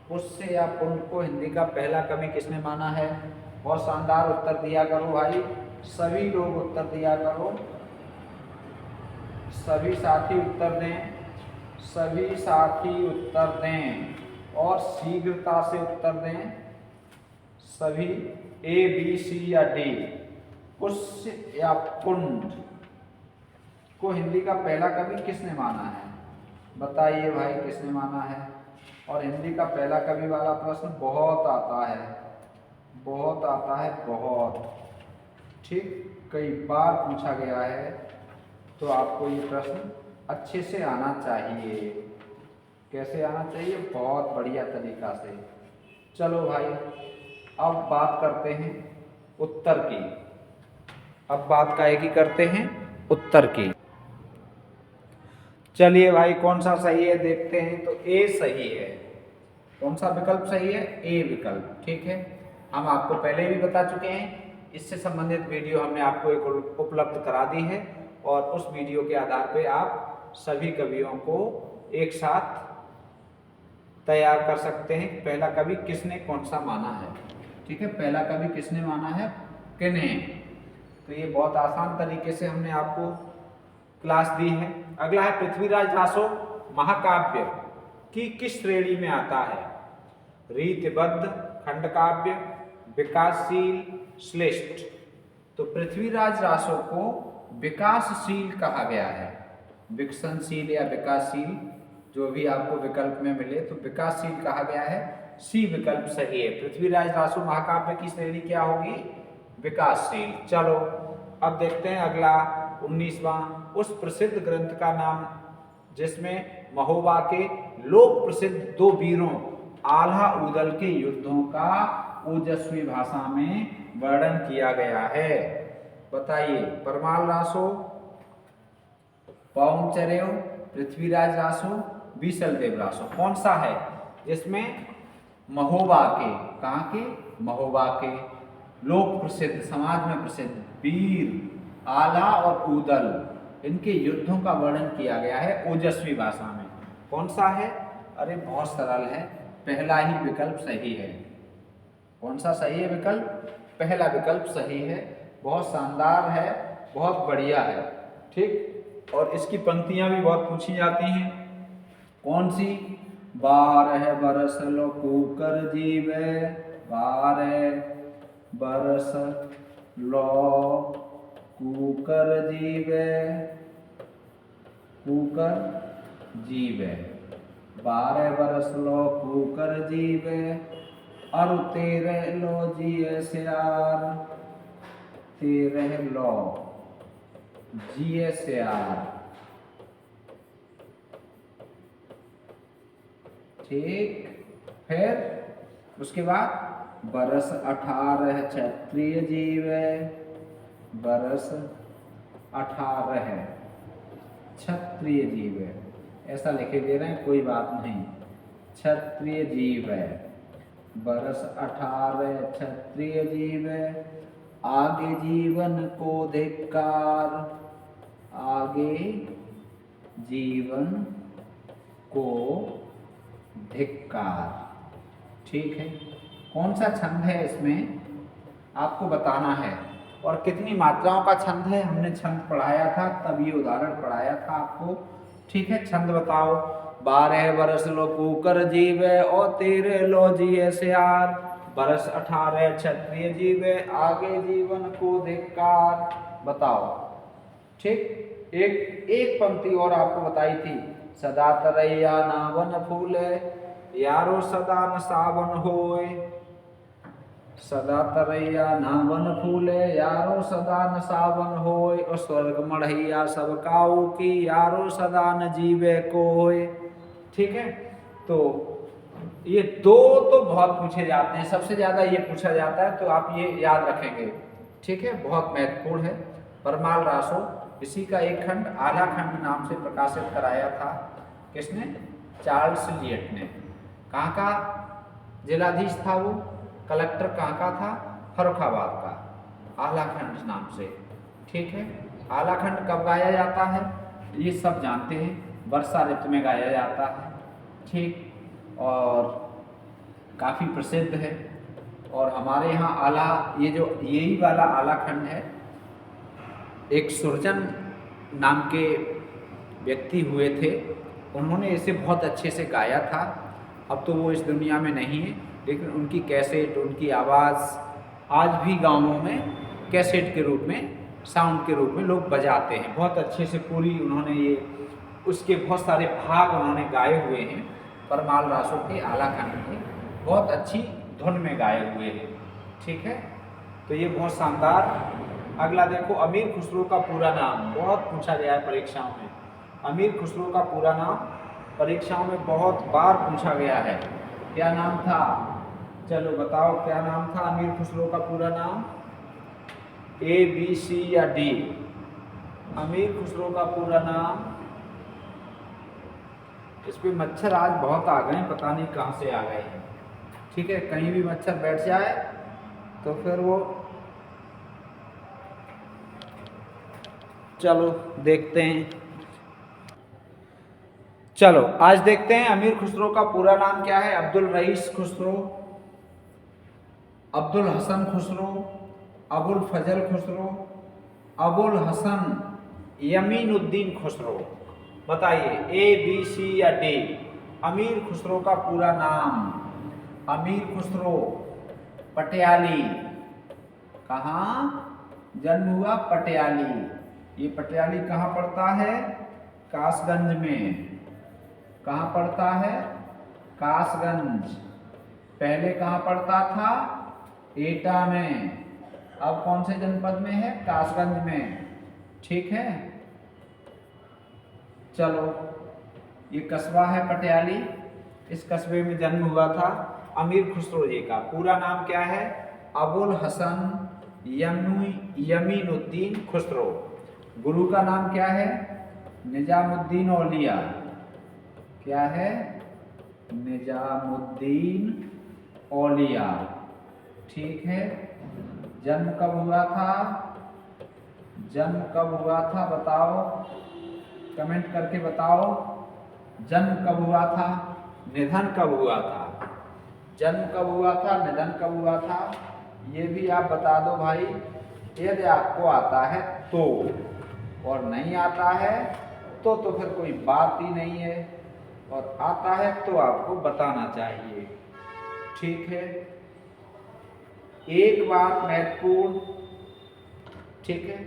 पुष्य या पुंड को हिंदी का पहला कवि किसने माना है? बहुत शानदार उत्तर दिया करो भाई, सभी लोग उत्तर दिया करो, सभी साथी उत्तर दें, सभी साथी उत्तर दें, और शीघ्रता से उत्तर दें सभी, ए बी सी या डी। पुष्य या पुंड को हिंदी का पहला कवि किसने माना है? बताइए भाई किसने माना है? और हिंदी का पहला कवि वाला प्रश्न बहुत आता है, बहुत आता है, बहुत, ठीक, कई बार पूछा गया है, तो आपको ये प्रश्न अच्छे से आना चाहिए। कैसे आना चाहिए? बहुत बढ़िया तरीका से। चलो भाई, अब बात करते हैं उत्तर की, अब बात काहे की करते हैं? उत्तर की। चलिए भाई, कौन सा सही है देखते हैं। तो ए सही है। कौन सा विकल्प सही है? ए विकल्प, ठीक है। हम आपको पहले भी बता चुके हैं, इससे संबंधित वीडियो हमने आपको एक उपलब्ध करा दी है, और उस वीडियो के आधार पे आप सभी कवियों को एक साथ तैयार कर सकते हैं। पहला कवि किसने कौन सा माना है, ठीक है, पहला कवि किसने माना है, किन्हें। तो ये बहुत आसान तरीके से हमने आपको क्लास दी है। अगला है पृथ्वीराज रासो महाकाव्य की किस श्रेणी में आता है? रीतिबद्ध, खंडकाव्य, विकासशील, श्लिष्ट। तो पृथ्वीराज रासो को विकासशील कहा गया है, विकसनशील या विकासशील, जो भी आपको विकल्प में मिले, तो विकासशील कहा गया है, सी विकल्प सही है। पृथ्वीराज रासो महाकाव्य की श्रेणी क्या होगी? विकासशील। चलो अब देखते हैं अगला 19वां, उस प्रसिद्ध ग्रंथ का नाम जिसमें महोबा के लोक प्रसिद्ध 2 वीरों आल्हा उदल के युद्धों का ओजस्वी भाषा में वर्णन किया गया है। बताइए, परमाल रासो, पाउंचरेव, पृथ्वीराज रासो, बीसलदेव रासो, कौन सा है जिसमें महोबा के, कहाँ के? महोबा के लोक प्रसिद्ध, समाज में प्रसिद्ध वीर आला और उदल, इनके युद्धों का वर्णन किया गया है ओजस्वी भाषा में। कौन सा है? अरे बहुत सरल है, पहला ही विकल्प सही है। कौन सा सही है विकल्प? पहला विकल्प सही है। बहुत शानदार है, बहुत बढ़िया है, ठीक। और इसकी पंक्तियां भी बहुत पूछी जाती हैं। कौन सी? 12 बरस लो कूकर जीवे, 12 बरस लो कूकर जीवे, कूकर जीवे, 12 बरस लो कूकर जीवे, और 13 लो जिए सियार, 13 लो जिए सियार, ठीक। फिर उसके बाद बरस 18 क्षत्रिय जीवे, बरस 18 क्षत्रिय जीवे, ऐसा लिखे दे रहे हैं, कोई बात नहीं, क्षत्रिय जीवे, बरस 18 क्षत्रिय जीवे, आगे जीवन को धिक्कार, आगे जीवन को धिक्कार, ठीक है। कौन सा छंद है इसमें आपको बताना है, और कितनी मात्राओं का छंद है, हमने छंद पढ़ाया था, तब ये उदाहरण पढ़ाया था आपको, ठीक है। छंद बताओ। 12 बरस लो कूकर जीवे, और 13 लो जिए सियार, बरस 18 क्षत्रिय जीवे, आगे जीवन को धिक्कार। बताओ, ठीक। एक पंक्ति और आपको बताई थी, सदा तरैया नावन फूले, यारो सदा न सावन होए, सदा तरैया नावन फूले, यारो सदा न सावन होए, और स्वर्ग मढ़ैया सब काऊ की, यारो सदा न जीवे कोय, ठीक है। तो ये 2 तो बहुत पूछे जाते हैं, सबसे ज्यादा ये पूछा जाता है, तो आप ये याद रखेंगे, ठीक है, बहुत महत्वपूर्ण है। परमाल रासो, इसी का एक खंड आला खंड नाम से प्रकाशित कराया था, किसने? चार्ल्स लियट ने। कहाँ का जिलाधीश था वो? कलेक्टर कहाँ का था? फर्रुखाबाद का, आला खंड नाम से, ठीक है। आला खंड कब गाया जाता है ये सब जानते हैं, वर्षा ऋतु में गाया जाता है, ठीक, और काफ़ी प्रसिद्ध है। और हमारे यहाँ आला, ये जो यही वाला आला खंड है, एक सुरजन नाम के व्यक्ति हुए थे, उन्होंने इसे बहुत अच्छे से गाया था। अब तो वो इस दुनिया में नहीं है, लेकिन उनकी कैसेट, उनकी आवाज़ आज भी गाँवों में कैसेट के रूप में, साउंड के रूप में लोग बजाते हैं। बहुत अच्छे से पूरी उन्होंने ये, उसके बहुत सारे भाग उन्होंने गाए हुए हैं, परमाल रासो के आला खंड के, बहुत अच्छी धुन में गाए हुए हैं, ठीक है। तो ये बहुत शानदार। अगला देखो, अमीर खुसरो का पूरा नाम, बहुत पूछा गया है परीक्षाओं में। अमीर खुसरो का पूरा नाम परीक्षाओं में बहुत बार पूछा गया है, क्या नाम था? चलो बताओ, क्या नाम था अमीर खुसरो का पूरा नाम? A, B, C या D? अमीर खुसरो का पूरा नाम, इस पे मच्छर आज बहुत आ गए, पता नहीं कहाँ से आ गए हैं, ठीक है। कहीं भी मच्छर बैठ जाए तो फिर वो, चलो देखते हैं। चलो आज देखते हैं अमीर खुसरो का पूरा नाम क्या है। अब्दुल रईस खुसरो, अब्दुल हसन खुसरो, अबुल फजल खुसरो, अबुल हसन यमीनुद्दीन खुसरो। बताइए, A, B, C या D? अमीर खुसरो का पूरा नाम, अमीर खुसरो पटियाली, कहाँ जन्म हुआ? पटियाली। ये पटियाली कहाँ पड़ता है? कासगंज में। कहाँ पड़ता है? कासगंज। पहले कहाँ पड़ता था? एटा में। अब कौन से जनपद में है? कासगंज में। ठीक है, चलो ये कस्बा है पटियाली। इस कस्बे में जन्म हुआ था अमीर खुसरो जी का। पूरा नाम क्या है? अबुल हसन यमीनुद्दीन खुसरो। गुरु का नाम क्या है? निजामुद्दीन औलिया। क्या है? निजामुद्दीन औलिया। ठीक है, जन्म कब हुआ था? जन्म कब हुआ था बताओ, कमेंट करके बताओ। जन्म कब हुआ था? निधन कब हुआ था? जन्म कब हुआ था? निधन कब हुआ था? ये भी आप बता दो भाई, यदि आपको आता है तो, और नहीं आता है तो फिर कोई बात ही नहीं है, और आता है तो आपको बताना चाहिए। ठीक है, एक बात महत्वपूर्ण, ठीक है,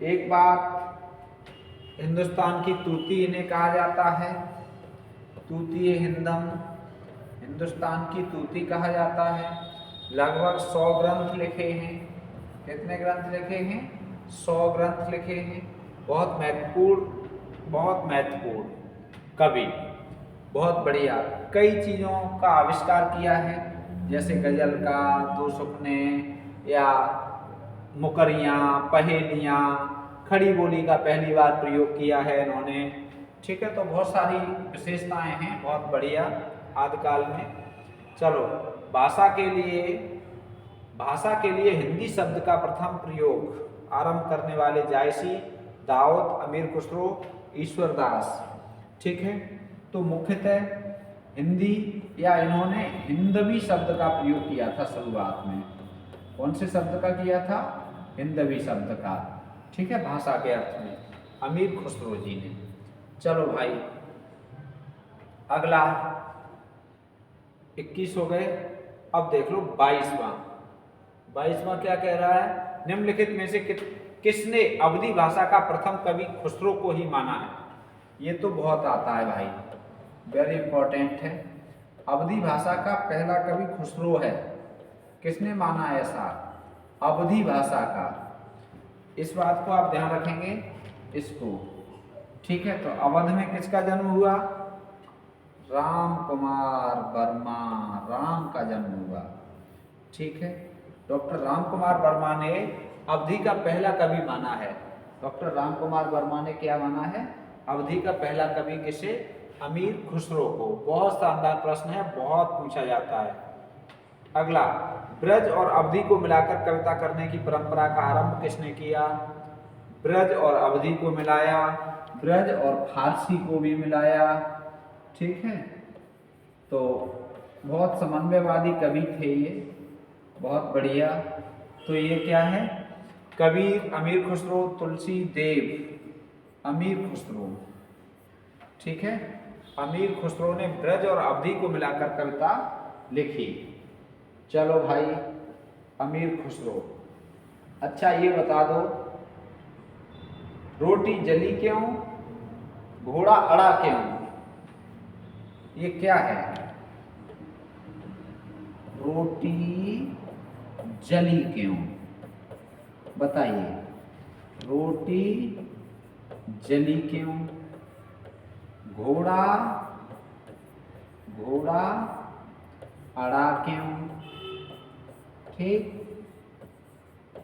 एक बात, हिंदुस्तान की तूती इन्हें कहा जाता है। तूती हिंदम, हिंदुस्तान की तूती कहा जाता है। लगभग 100 ग्रंथ लिखे हैं। कितने ग्रंथ लिखे हैं? 100 ग्रंथ लिखे हैं। बहुत महत्वपूर्ण, बहुत महत्वपूर्ण कवि, बहुत बढ़िया। कई चीज़ों का आविष्कार किया है, जैसे गजल का, दो सुखने, या मुकरियाँ, पहेलियाँ, खड़ी बोली का पहली बार प्रयोग किया है इन्होंने। ठीक है, तो बहुत सारी विशेषताएं हैं, बहुत बढ़िया आदिकाल में। चलो, भाषा के लिए हिंदी शब्द का प्रथम प्रयोग आरंभ करने वाले जायसी, दाऊद, अमीर खुसरो, ईश्वरदास। ठीक है, तो मुख्यतः हिंदी या इन्होंने हिंदवी शब्द का प्रयोग किया था शुरुआत में। कौन से शब्द का किया था? हिंदवी शब्द का। ठीक है, भाषा के अर्थ में अमीर खुसरो जी ने। चलो भाई, अगला 21 हो गए। अब देख लो 22वां क्या कह रहा है? निम्नलिखित में से किसने अवधी भाषा का प्रथम कवि खुसरो को ही माना है? ये तो बहुत आता है भाई, वेरी इंपॉर्टेंट है। अवधी भाषा का पहला कवि खुसरो है। किसने माना ऐसा? अवधी भाषा का। इस बात को आप ध्यान रखेंगे, इसको। ठीक है, तो अवध में किसका जन्म हुआ? राम कुमार वर्मा, राम का जन्म हुआ। ठीक है, डॉक्टर राम कुमार वर्मा ने अवधी का पहला कवि माना है। डॉक्टर राम कुमार वर्मा ने क्या माना है? अवधी का पहला कवि किसे? अमीर खुसरो को। बहुत शानदार प्रश्न है, बहुत पूछा जाता है। अगला, ब्रज और अवधी को मिलाकर कविता करने की परंपरा का आरंभ किसने किया? ब्रज और अवधी को मिलाया, ब्रज और फारसी को भी मिलाया। ठीक है, तो बहुत समन्वयवादी कवि थे ये, बहुत बढ़िया। तो ये क्या है? कबीर, अमीर खुसरो, तुलसी देव, अमीर खुसरो। ठीक है, अमीर खुसरो ने ब्रज और अवधी को मिलाकर कविता लिखी। चलो भाई, अमीर खुसरो। अच्छा, ये बता दो, रोटी जली क्यों, घोड़ा अड़ा क्यों? ये क्या है? रोटी जली क्यों, बताइए। रोटी जली क्यों, घोड़ा अड़ा क्यों? ठीक,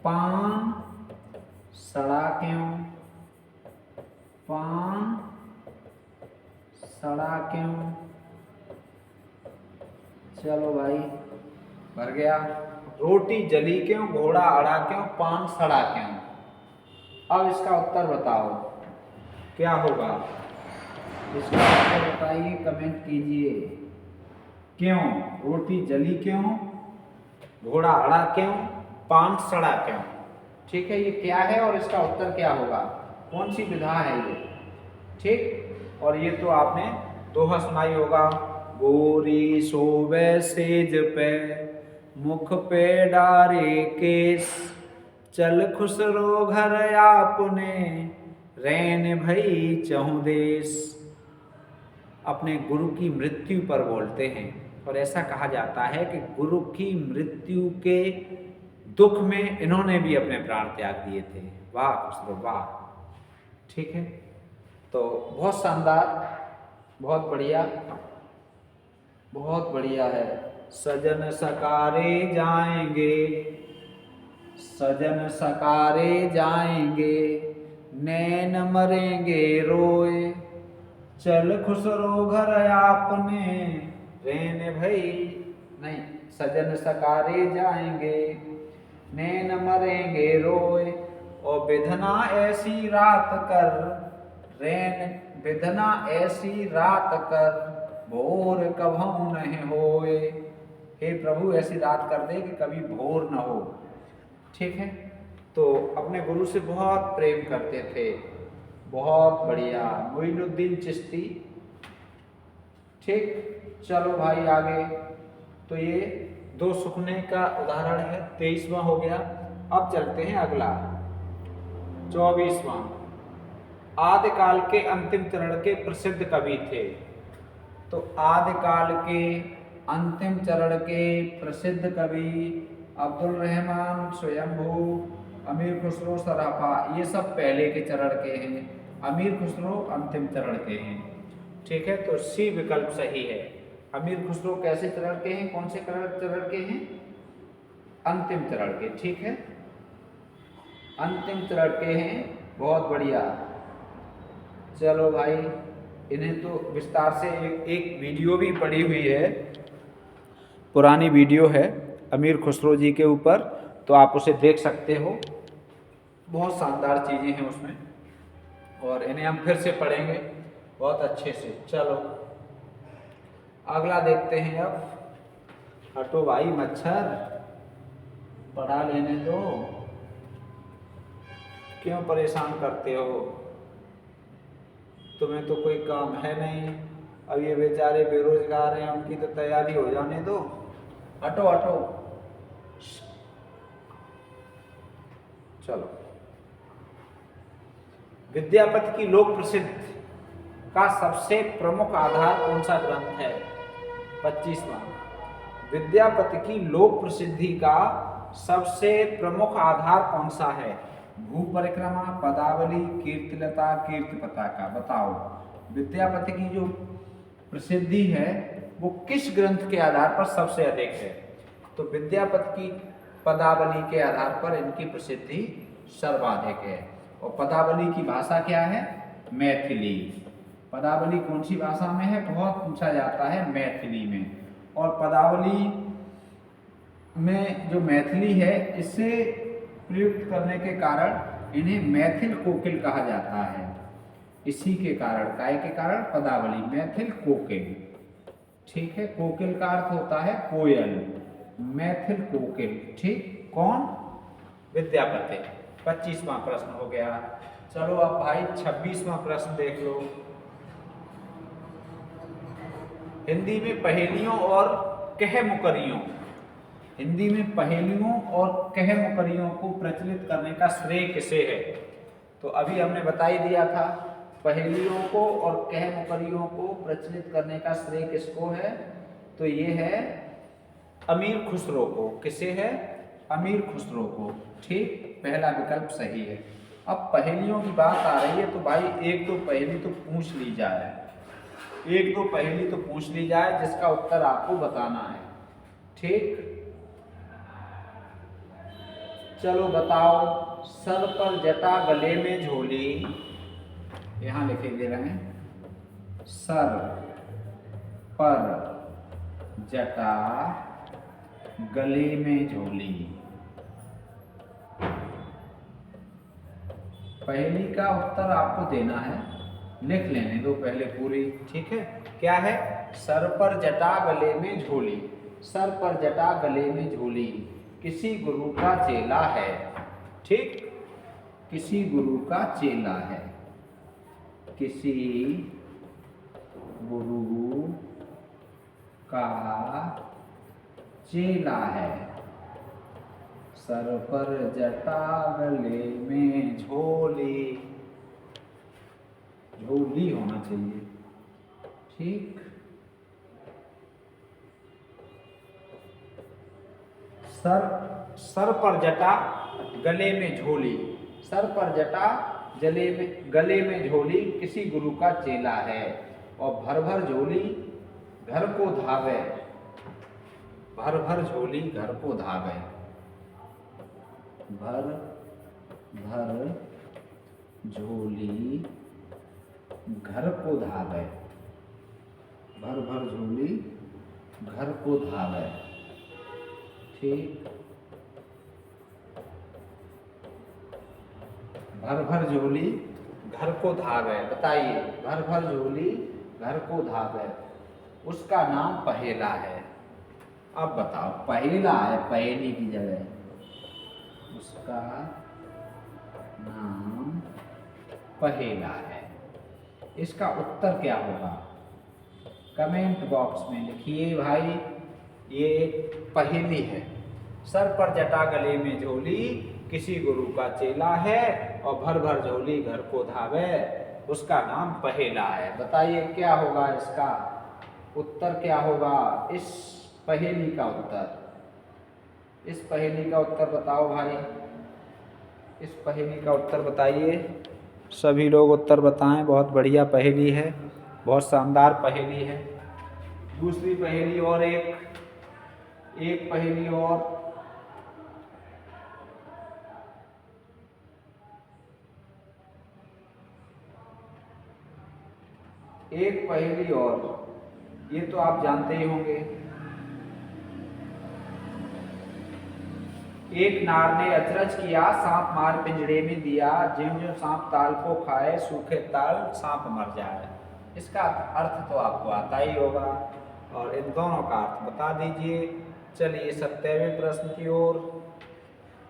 पान सड़ा क्यों, पान सड़ा क्यों? चलो भाई, भर गया। रोटी जली क्यों, घोड़ा अड़ा क्यों, पान सड़ा क्यों? अब इसका उत्तर बताओ, क्या होगा? इसका उत्तर बताइए, कमेंट कीजिए। क्यों? रोटी जली क्यों, घोड़ा अड़ा क्यों, पान सड़ा क्यों? ठीक है, ये क्या है और इसका उत्तर क्या होगा? कौन सी विधा है ये? ठीक, और ये तो आपने दोहा सुनाई होगा। गोरी सोवे सेज पे, मुख पे डारे केस, चल खुसरो घर आपने, रैन भई चहुँ देश। अपने गुरु की मृत्यु पर बोलते हैं और ऐसा कहा जाता है कि गुरु की मृत्यु के दुख में इन्होंने भी अपने प्राण त्याग दिए थे। वाह खुसरो वाह। ठीक है, तो बहुत शानदार, बहुत बढ़िया, बहुत बढ़िया है। सजन सकारे जाएंगे, सजन सकारे जाएंगे, नैन मरेंगे रोए। चल खुसरो घर आपने, रैन भई नहीं, सजन सकारे जाएंगे, नैन मरेंगे रोए। और विधना ऐसी रात कर, रैन विधना ऐसी रात कर, भोर कभू नहीं होए। हे प्रभु ऐसी रात कर दे कि कभी भोर न हो। ठीक है, तो अपने गुरु से बहुत प्रेम करते थे। बहुत बढ़िया, मोइनुद्दीन चिश्ती। ठीक, चलो भाई आगे। तो ये दो सुखने का उदाहरण है, 23वां हो गया। अब चलते हैं अगला, 24वां। आदिकाल के अंतिम चरण के प्रसिद्ध कवि थे। तो आदिकाल के अंतिम चरण के प्रसिद्ध कवि अब्दुल रहमान स्वयंभू, अमीर खुसरो सराफा, ये सब पहले के चरण के हैं। अमीर खुसरो अंतिम चरण के हैं। ठीक है, तो सी विकल्प सही है। अमीर खुसरो कैसे चरण के हैं, कौन से चरण के हैं? अंतिम चरण के। ठीक है, अंतिम चरण के हैं, बहुत बढ़िया। चलो भाई, इन्हें तो विस्तार से एक वीडियो भी पड़ी हुई है, पुरानी वीडियो है अमीर खुसरो जी के ऊपर, तो आप उसे देख सकते हो। बहुत शानदार चीज़ें हैं उसमें और इन्हें हम फिर से पढ़ेंगे बहुत अच्छे से। चलो अगला देखते हैं। अब हटो भाई मच्छर, पढ़ा लेने दो, क्यों परेशान करते हो? तुम्हें तो कोई काम है नहीं। अब ये बेचारे बेरोजगार हैं, उनकी तो तैयारी हो जाने दो। हटो हटो, चलो। विद्यापति की लोक प्रसिद्ध का सबसे प्रमुख आधार कौन सा ग्रंथ है? 25वां। विद्यापति की लोक प्रसिद्धि का सबसे प्रमुख आधार कौन सा है? भू परिक्रमा, पदावली, कीर्तिलता, कीर्ति पताका। बताओ, विद्यापति की जो प्रसिद्धि है वो किस ग्रंथ के आधार पर सबसे अधिक है? तो विद्यापति की पदावली के आधार पर इनकी प्रसिद्धि सर्वाधिक है। और पदावली की भाषा क्या है? मैथिली। पदावली कौन सी भाषा में है? बहुत पूछा जाता है, मैथिली में। और पदावली में जो मैथिली है, इससे प्रयुक्त करने के कारण इन्हें मैथिल कोकिल कहा जाता है। इसी के कारण, काय के कारण? पदावली, मैथिल कोकिल। ठीक है, कोकिल का अर्थ होता है कोयल, मैथिल कोकिल। ठीक, कौन? विद्यापति। 25वां प्रश्न हो गया। चलो अब भाई 26वां प्रश्न देख लो। हिंदी में पहेलियों और कह मुकरियों, हिंदी में पहेलियों और कह मुकरियों को प्रचलित करने का श्रेय किसे है? तो अभी हमने बता ही दिया था, पहेलियों को और कह मुकरियों को प्रचलित करने का श्रेय किसको है? तो ये है अमीर खुसरो को। किसे है? अमीर खुसरो को। ठीक, पहला विकल्प सही है। अब पहेलियों की बात आ रही है तो भाई एक दो पहेली तो पूछ ली जाए, एक दो पहेली तो पूछ ली जाए जिसका उत्तर आपको बताना है। ठीक, चलो बताओ। सर पर जटा गले में झोली, यहां लिखे दे रहे हैं, सर पर जटा गले में झोली। पहेली का उत्तर आपको देना है, लिख लेने दो पहले पूरी। ठीक है, क्या है? सर पर जटा गले में झोली, सर पर जटा गले में झोली, किसी गुरु का चेला है। ठीक, किसी गुरु का चेला है, किसी गुरु का चेला है, सर पर जटा गले में झोली। झोली होना चाहिए। ठीक, सर सर पर जटा गले में झोली, सर पर जटा गले में झोली किसी गुरु का चेला है। और भर भर झोली घर को धावे, भर भर झोली घर को धावे, भर भर झोली घर को धावे, भर भर झोली घर को धावे। ठीक, भर भर झोली घर को धावे, बताइए भर भर झोली घर को धावे, उसका नाम पहेला है। अब बताओ, पहेला है, पहेली की जगह, उसका नाम पहेला है। इसका उत्तर क्या होगा? कमेंट बॉक्स में लिखिए भाई। ये एक पहेली है। सर पर जटा गले में झोली किसी गुरु का चेला है, और भर भर झोली घर को धावे, उसका नाम पहेला है। बताइए क्या होगा इसका उत्तर, क्या होगा इस पहेली का उत्तर? इस पहेली का उत्तर बताओ भाई, इस पहेली का उत्तर बताइए। सभी लोग उत्तर बताएं। बहुत बढ़िया पहेली है, बहुत शानदार पहेली है। दूसरी पहेली और एक पहेली और, एक पहेली और, ये तो आप जानते ही होंगे। एक नार ने अचरज किया, सांप मार पिंजड़े में दिया, ज्यों ज्यों सांप ताल को खाए, सूखे ताल सांप मर जाए। इसका अर्थ तो आपको आता ही होगा, और इन दोनों का अर्थ बता दीजिए। चलिए 70वें प्रश्न की ओर।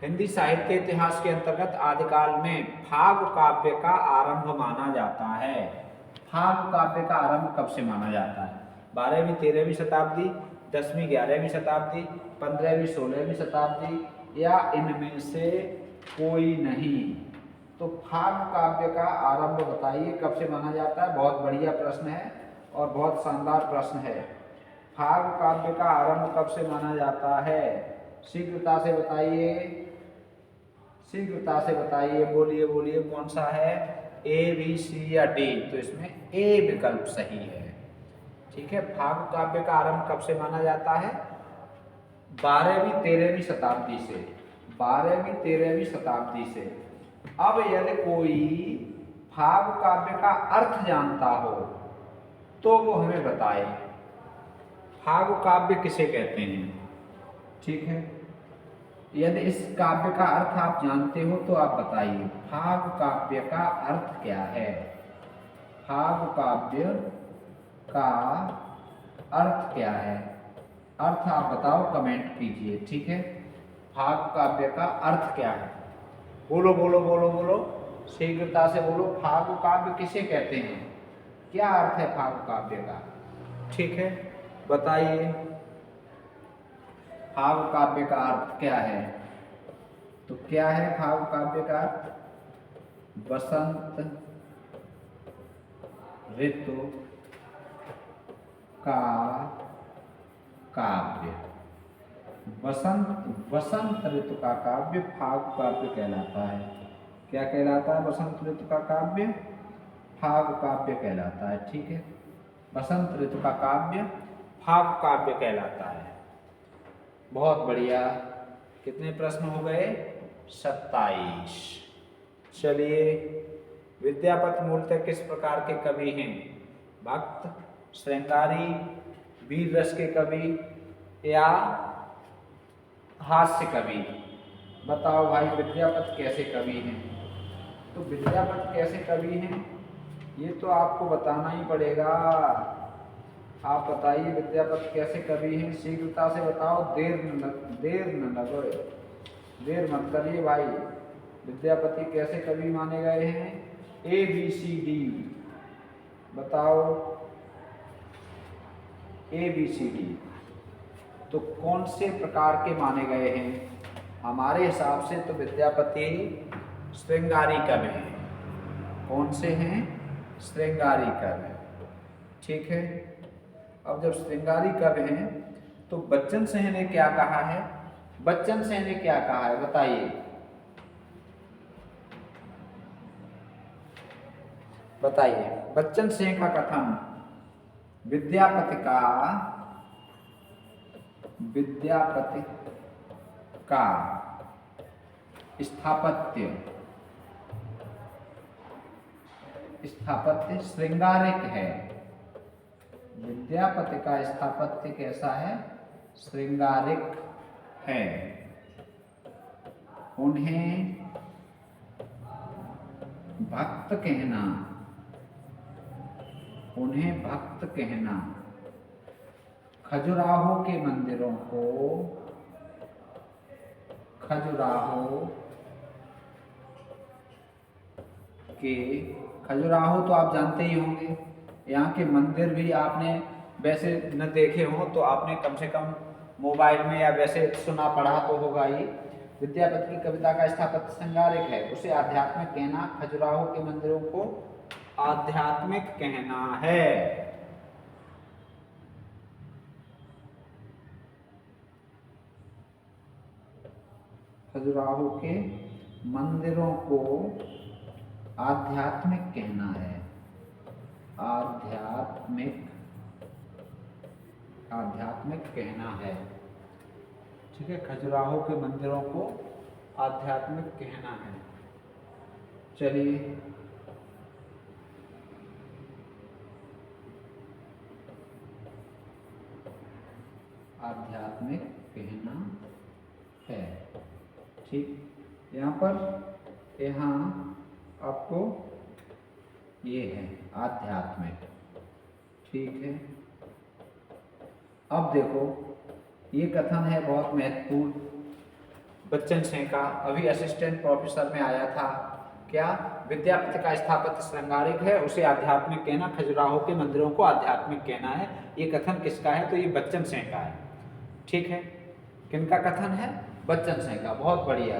हिंदी साहित्य इतिहास के अंतर्गत आदिकाल में फाग काव्य का आरंभ माना जाता है। फाग काव्य का आरंभ कब से माना जाता है? 12वीं 13वीं शताब्दी, 10वीं 11वीं शताब्दी, 15वीं 16वीं शताब्दी, या इनमें से कोई नहीं? तो फाग काव्य का आरंभ बताइए कब से माना जाता है? बहुत बढ़िया प्रश्न है और बहुत शानदार प्रश्न है। फाग काव्य का आरंभ कब से माना जाता है? शीघ्रता से बताइए, शीघ्रता से बताइए, बोलिए बोलिए कौन सा है? ए, बी, सी या डी? तो इसमें ए विकल्प सही है। ठीक है, फाग काव्य का आरंभ कब से माना जाता है? 12वीं 13वीं शताब्दी से, 12वीं 13वीं शताब्दी से। अब यदि कोई फाग काव्य का अर्थ जानता हो तो वो हमें बताए, फाग काव्य किसे कहते हैं? ठीक है, यदि इस काव्य का अर्थ आप जानते हो तो आप बताइए, फाग काव्य का अर्थ क्या है? फाग काव्य का अर्थ क्या है? अर्थ आप बताओ, कमेंट कीजिए। ठीक है, फाग काव्य का अर्थ क्या है? बोलो बोलो बोलो बोलो, शीघ्रता से बोलो। फाग काव्य किसे कहते हैं? क्या अर्थ है फाग काव्य का? ठीक है, बताइए फाग काव्य का अर्थ क्या है? तो क्या है फाग काव्य का अर्थ? वसंत ऋतु का काव्य, वसंत ऋतु का काव्य फाग काव्य कहलाता है। क्या कहलाता है? वसंत ऋतु का काव्य फाग काव्य कहलाता है। ठीक है, वसंत ऋतु का काव्य फाग काव्य कहलाता है। बहुत बढ़िया। कितने प्रश्न हो गए? 27। चलिए, विद्यापति मूलतः किस प्रकार के कवि हैं? भक्त, श्रृंगारी, वीर रस के कवि या हास्य कवि? बताओ भाई, विद्यापति कैसे कवि हैं? तो विद्यापति कैसे कवि हैं ये तो आपको बताना ही पड़ेगा। आप बताइए विद्यापति कैसे कवि हैं, शीघ्रता से बताओ, देर न लगे, देर मत करिए भाई। विद्यापति कैसे कवि माने गए हैं? ए, बी, सी, डी बताओ, ए, बी, सी, डी। तो कौन से प्रकार के माने गए हैं? हमारे हिसाब से तो विद्यापति श्रृंगारी कवि हैं। कौन से हैं? श्रृंगारी कवि। ठीक है, अब जब श्रृंगारी कवि हैं तो बच्चन सिंह ने क्या कहा है? बच्चन सिंह ने क्या कहा है बताइए, बताइए। बच्चन सिंह का कथन, विद्यापति का स्थापत्य श्रृंगारिक है। विद्यापति का स्थापत्य कैसा है? श्रृंगारिक है। उन्हें भक्त कहना खजुराहो के मंदिरों को, खजुराहो तो आप जानते ही होंगे, यहाँ के मंदिर भी आपने वैसे न देखे हो तो आपने कम से कम मोबाइल में या वैसे सुना पढ़ा तो होगा ही। विद्यापति की कविता का स्थापत्य श्रृंगारिक है, उसे आध्यात्मिक कहना खजुराहो के मंदिरों को आध्यात्मिक कहना है। खजुराहो के मंदिरों को आध्यात्मिक कहना है। आध्यात्मिक कहना है। ठीक है, खजुराहो के मंदिरों को आध्यात्मिक कहना है। चलिए, आध्यात्मिक कहना है। ठीक, यहाँ आपको ये है आध्यात्मिक। ठीक है, अब देखो ये कथन है बहुत महत्वपूर्ण बच्चन सिंह का, अभी असिस्टेंट प्रोफेसर में आया था। क्या? विद्यापति का स्थापत्य श्रृंगारिक है, उसे आध्यात्मिक कहना, खजुराहो के मंदिरों को आध्यात्मिक कहना है। ये कथन किसका है? तो ये बच्चन सिंह का है। ठीक है, किनका कथन है? बच्चन सिंह का। बहुत बढ़िया।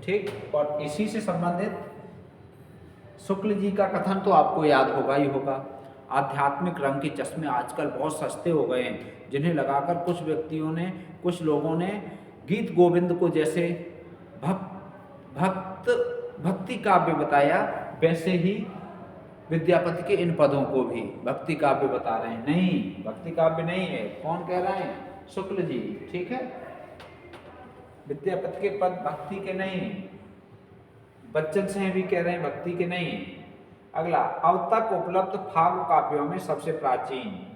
ठीक, और इसी से संबंधित शुक्ल जी का कथन तो आपको याद होगा ही होगा। आध्यात्मिक रंग के चश्मे आजकल बहुत सस्ते हो गए हैं, जिन्हें लगाकर कुछ लोगों ने गीत गोविंद को जैसे भक्ति काव्य बताया, वैसे ही विद्यापति के इन पदों को भी भक्ति काव्य बता रहे हैं। नहीं, भक्ति काव्य नहीं है। कौन कह रहे हैं? शुक्ल जी। ठीक है, विद्यापति के पद भक्ति के नहीं, बच्चन सिंह भी कह रहे हैं भक्ति के नहीं। अगला, अब तक उपलब्ध फाग काव्यों में सबसे प्राचीन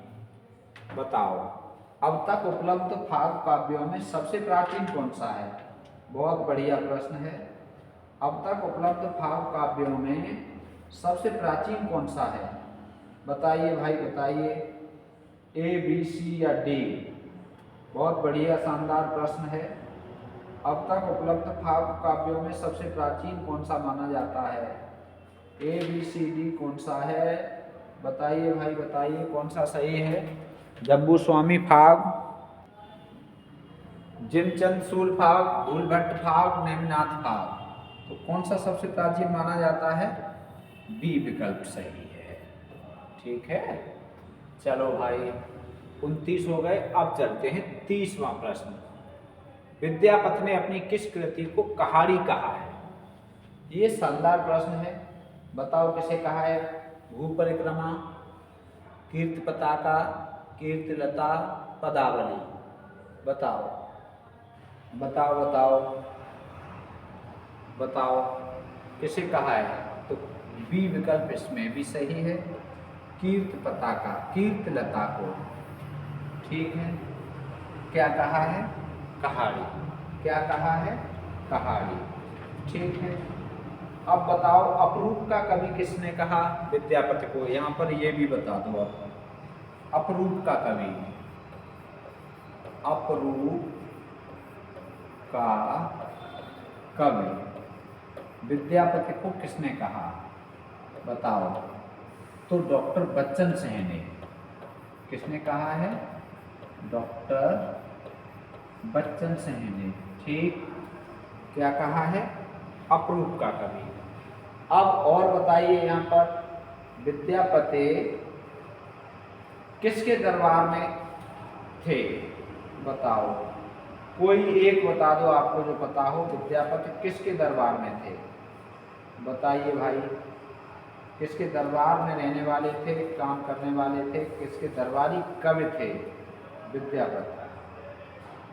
बताओ। अब तक उपलब्ध फाग काव्यों में सबसे प्राचीन कौन सा है? बहुत बढ़िया प्रश्न है। अब तक उपलब्ध फाग काव्यों में सबसे प्राचीन कौन सा है? बताइए भाई, बताइए। ए, बी, सी या डी? बहुत बढ़िया, शानदार प्रश्न है। अब तक उपलब्ध फाग काव्यों में सबसे प्राचीन कौन सा माना जाता है? ए, बी, सी, डी कौन सा है? बताइए भाई, बताइए कौन सा सही है? जम्बू स्वामी फाग, जिमचंद सूल फाग, धूलभट्ट फाग, नेमिनाथ फाग, तो कौन सा सबसे प्राचीन माना जाता है? बी विकल्प सही है। ठीक है, चलो भाई 29 हो गए। अब चलते हैं 30वां प्रश्न। विद्यापति ने अपनी किस कृति को कहाड़ी कहा है? ये शानदार प्रश्न है, बताओ किसे कहा है? भू परिक्रमा, कीर्ति पताका, कीर्तिलता, पदावली। बताओ बताओ बताओ बताओ किसे कहा है? तो बी विकल्प इसमें भी सही है, कीर्ति पताका, कीर्तिलता को। ठीक है, क्या कहा है? कहाड़ी। क्या कहा है? कहाड़ी। ठीक है, अब बताओ अपरूप का कवि किसने कहा विद्यापति को? यहाँ पर ये भी बता दो आप। अपरूप का कवि, अपरूप का कवि विद्यापति को किसने कहा? बताओ। तो डॉक्टर बच्चन सिंह ने। किसने कहा है? डॉक्टर बच्चन सिंह ने। ठीक, क्या कहा है? अप्रूव का कवि। अब और बताइए यहाँ पर, विद्यापति किसके दरबार में थे? बताओ, कोई एक बता दो आपको जो पता हो, विद्यापति किसके दरबार में थे? बताइए भाई, किसके दरबार में रहने वाले थे, काम करने वाले थे, किसके दरबारी कवि थे विद्यापति?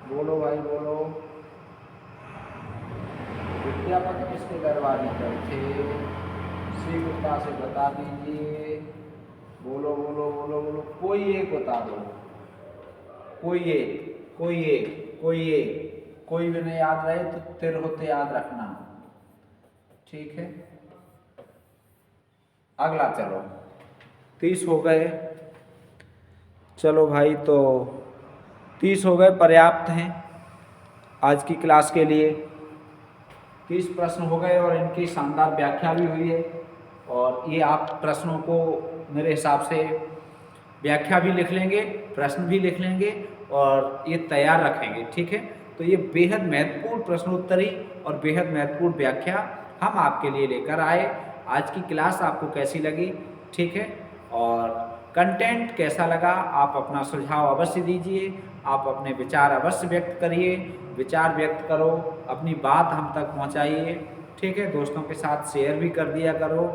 बोलो भाई बोलो, विद्यापति किसके दरबारी कवि थे? शीघ्रता से बता दीजिए, बोलो बोलो बोलो बोलो, कोई एक बता दो, कोई एक, कोई एक, कोई एक, कोई भी नहीं याद रहे तो तिर होते याद रखना, ठीक है। अगला चलो, 30 हो गए, चलो भाई, तो 30 हो गए, पर्याप्त हैं आज की क्लास के लिए। 30 प्रश्न हो गए और इनकी शानदार व्याख्या भी हुई है, और ये आप प्रश्नों को मेरे हिसाब से व्याख्या भी लिख लेंगे, प्रश्न भी लिख लेंगे और ये तैयार रखेंगे, ठीक है। तो ये बेहद महत्वपूर्ण प्रश्नोत्तरी और बेहद महत्वपूर्ण व्याख्या हम आपके लिए लेकर आए। आज की क्लास आपको कैसी लगी, ठीक है, और कंटेंट कैसा लगा, आप अपना सुझाव अवश्य दीजिए, आप अपने विचार अवश्य व्यक्त करिए, विचार व्यक्त करो, अपनी बात हम तक पहुंचाइए, ठीक है। दोस्तों के साथ शेयर भी कर दिया करो,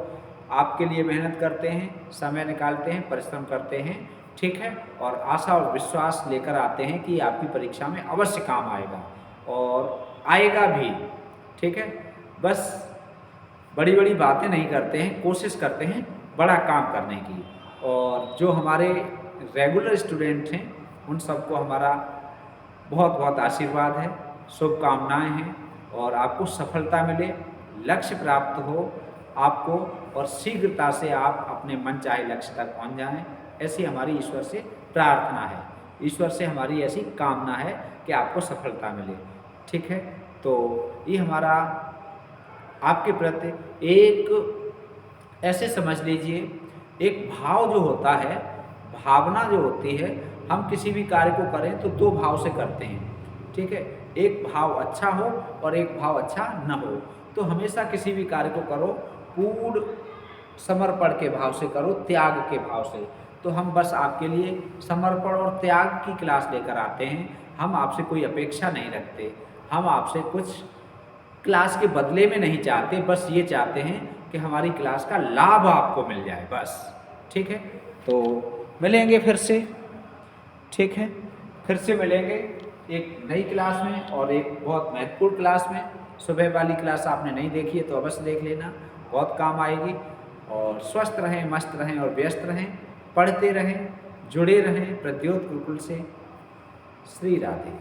आपके लिए मेहनत करते हैं, समय निकालते हैं, परिश्रम करते हैं, ठीक है, और आशा और विश्वास लेकर आते हैं कि आपकी परीक्षा में अवश्य काम आएगा और आएगा भी, ठीक है। बस बड़ी बड़ी बातें नहीं करते हैं, कोशिश करते हैं बड़ा काम करने की, और जो हमारे रेगुलर स्टूडेंट हैं उन सबको हमारा बहुत बहुत आशीर्वाद है, शुभकामनाएं हैं, और आपको सफलता मिले, लक्ष्य प्राप्त हो आपको, और शीघ्रता से आप अपने मनचाहे लक्ष्य तक पहुंच जाएं, ऐसी हमारी ईश्वर से प्रार्थना है, ईश्वर से हमारी ऐसी कामना है कि आपको सफलता मिले, ठीक है। तो ये हमारा आपके प्रति एक, ऐसे समझ लीजिए, एक भाव जो होता है, भावना जो होती है, हम किसी भी कार्य को करें तो 2 भाव से करते हैं, ठीक है। एक भाव अच्छा हो और एक भाव अच्छा न हो, तो हमेशा किसी भी कार्य को करो पूर्ण समर्पण के भाव से करो, त्याग के भाव से। तो हम बस आपके लिए समर्पण और त्याग की क्लास लेकर आते हैं, हम आपसे कोई अपेक्षा नहीं रखते, हम आपसे कुछ क्लास के बदले में नहीं चाहते, बस ये चाहते हैं कि हमारी क्लास का लाभ आपको मिल जाए, बस, ठीक है। तो मिलेंगे फिर से, ठीक है, फिर से मिलेंगे एक नई क्लास में और एक बहुत महत्वपूर्ण क्लास में। सुबह वाली क्लास आपने नहीं देखी है तो अवश्य देख लेना, बहुत काम आएगी। और स्वस्थ रहें, मस्त रहें और व्यस्त रहें, पढ़ते रहें, जुड़े रहें प्रद्योत गुरुकुल से। श्री राधे।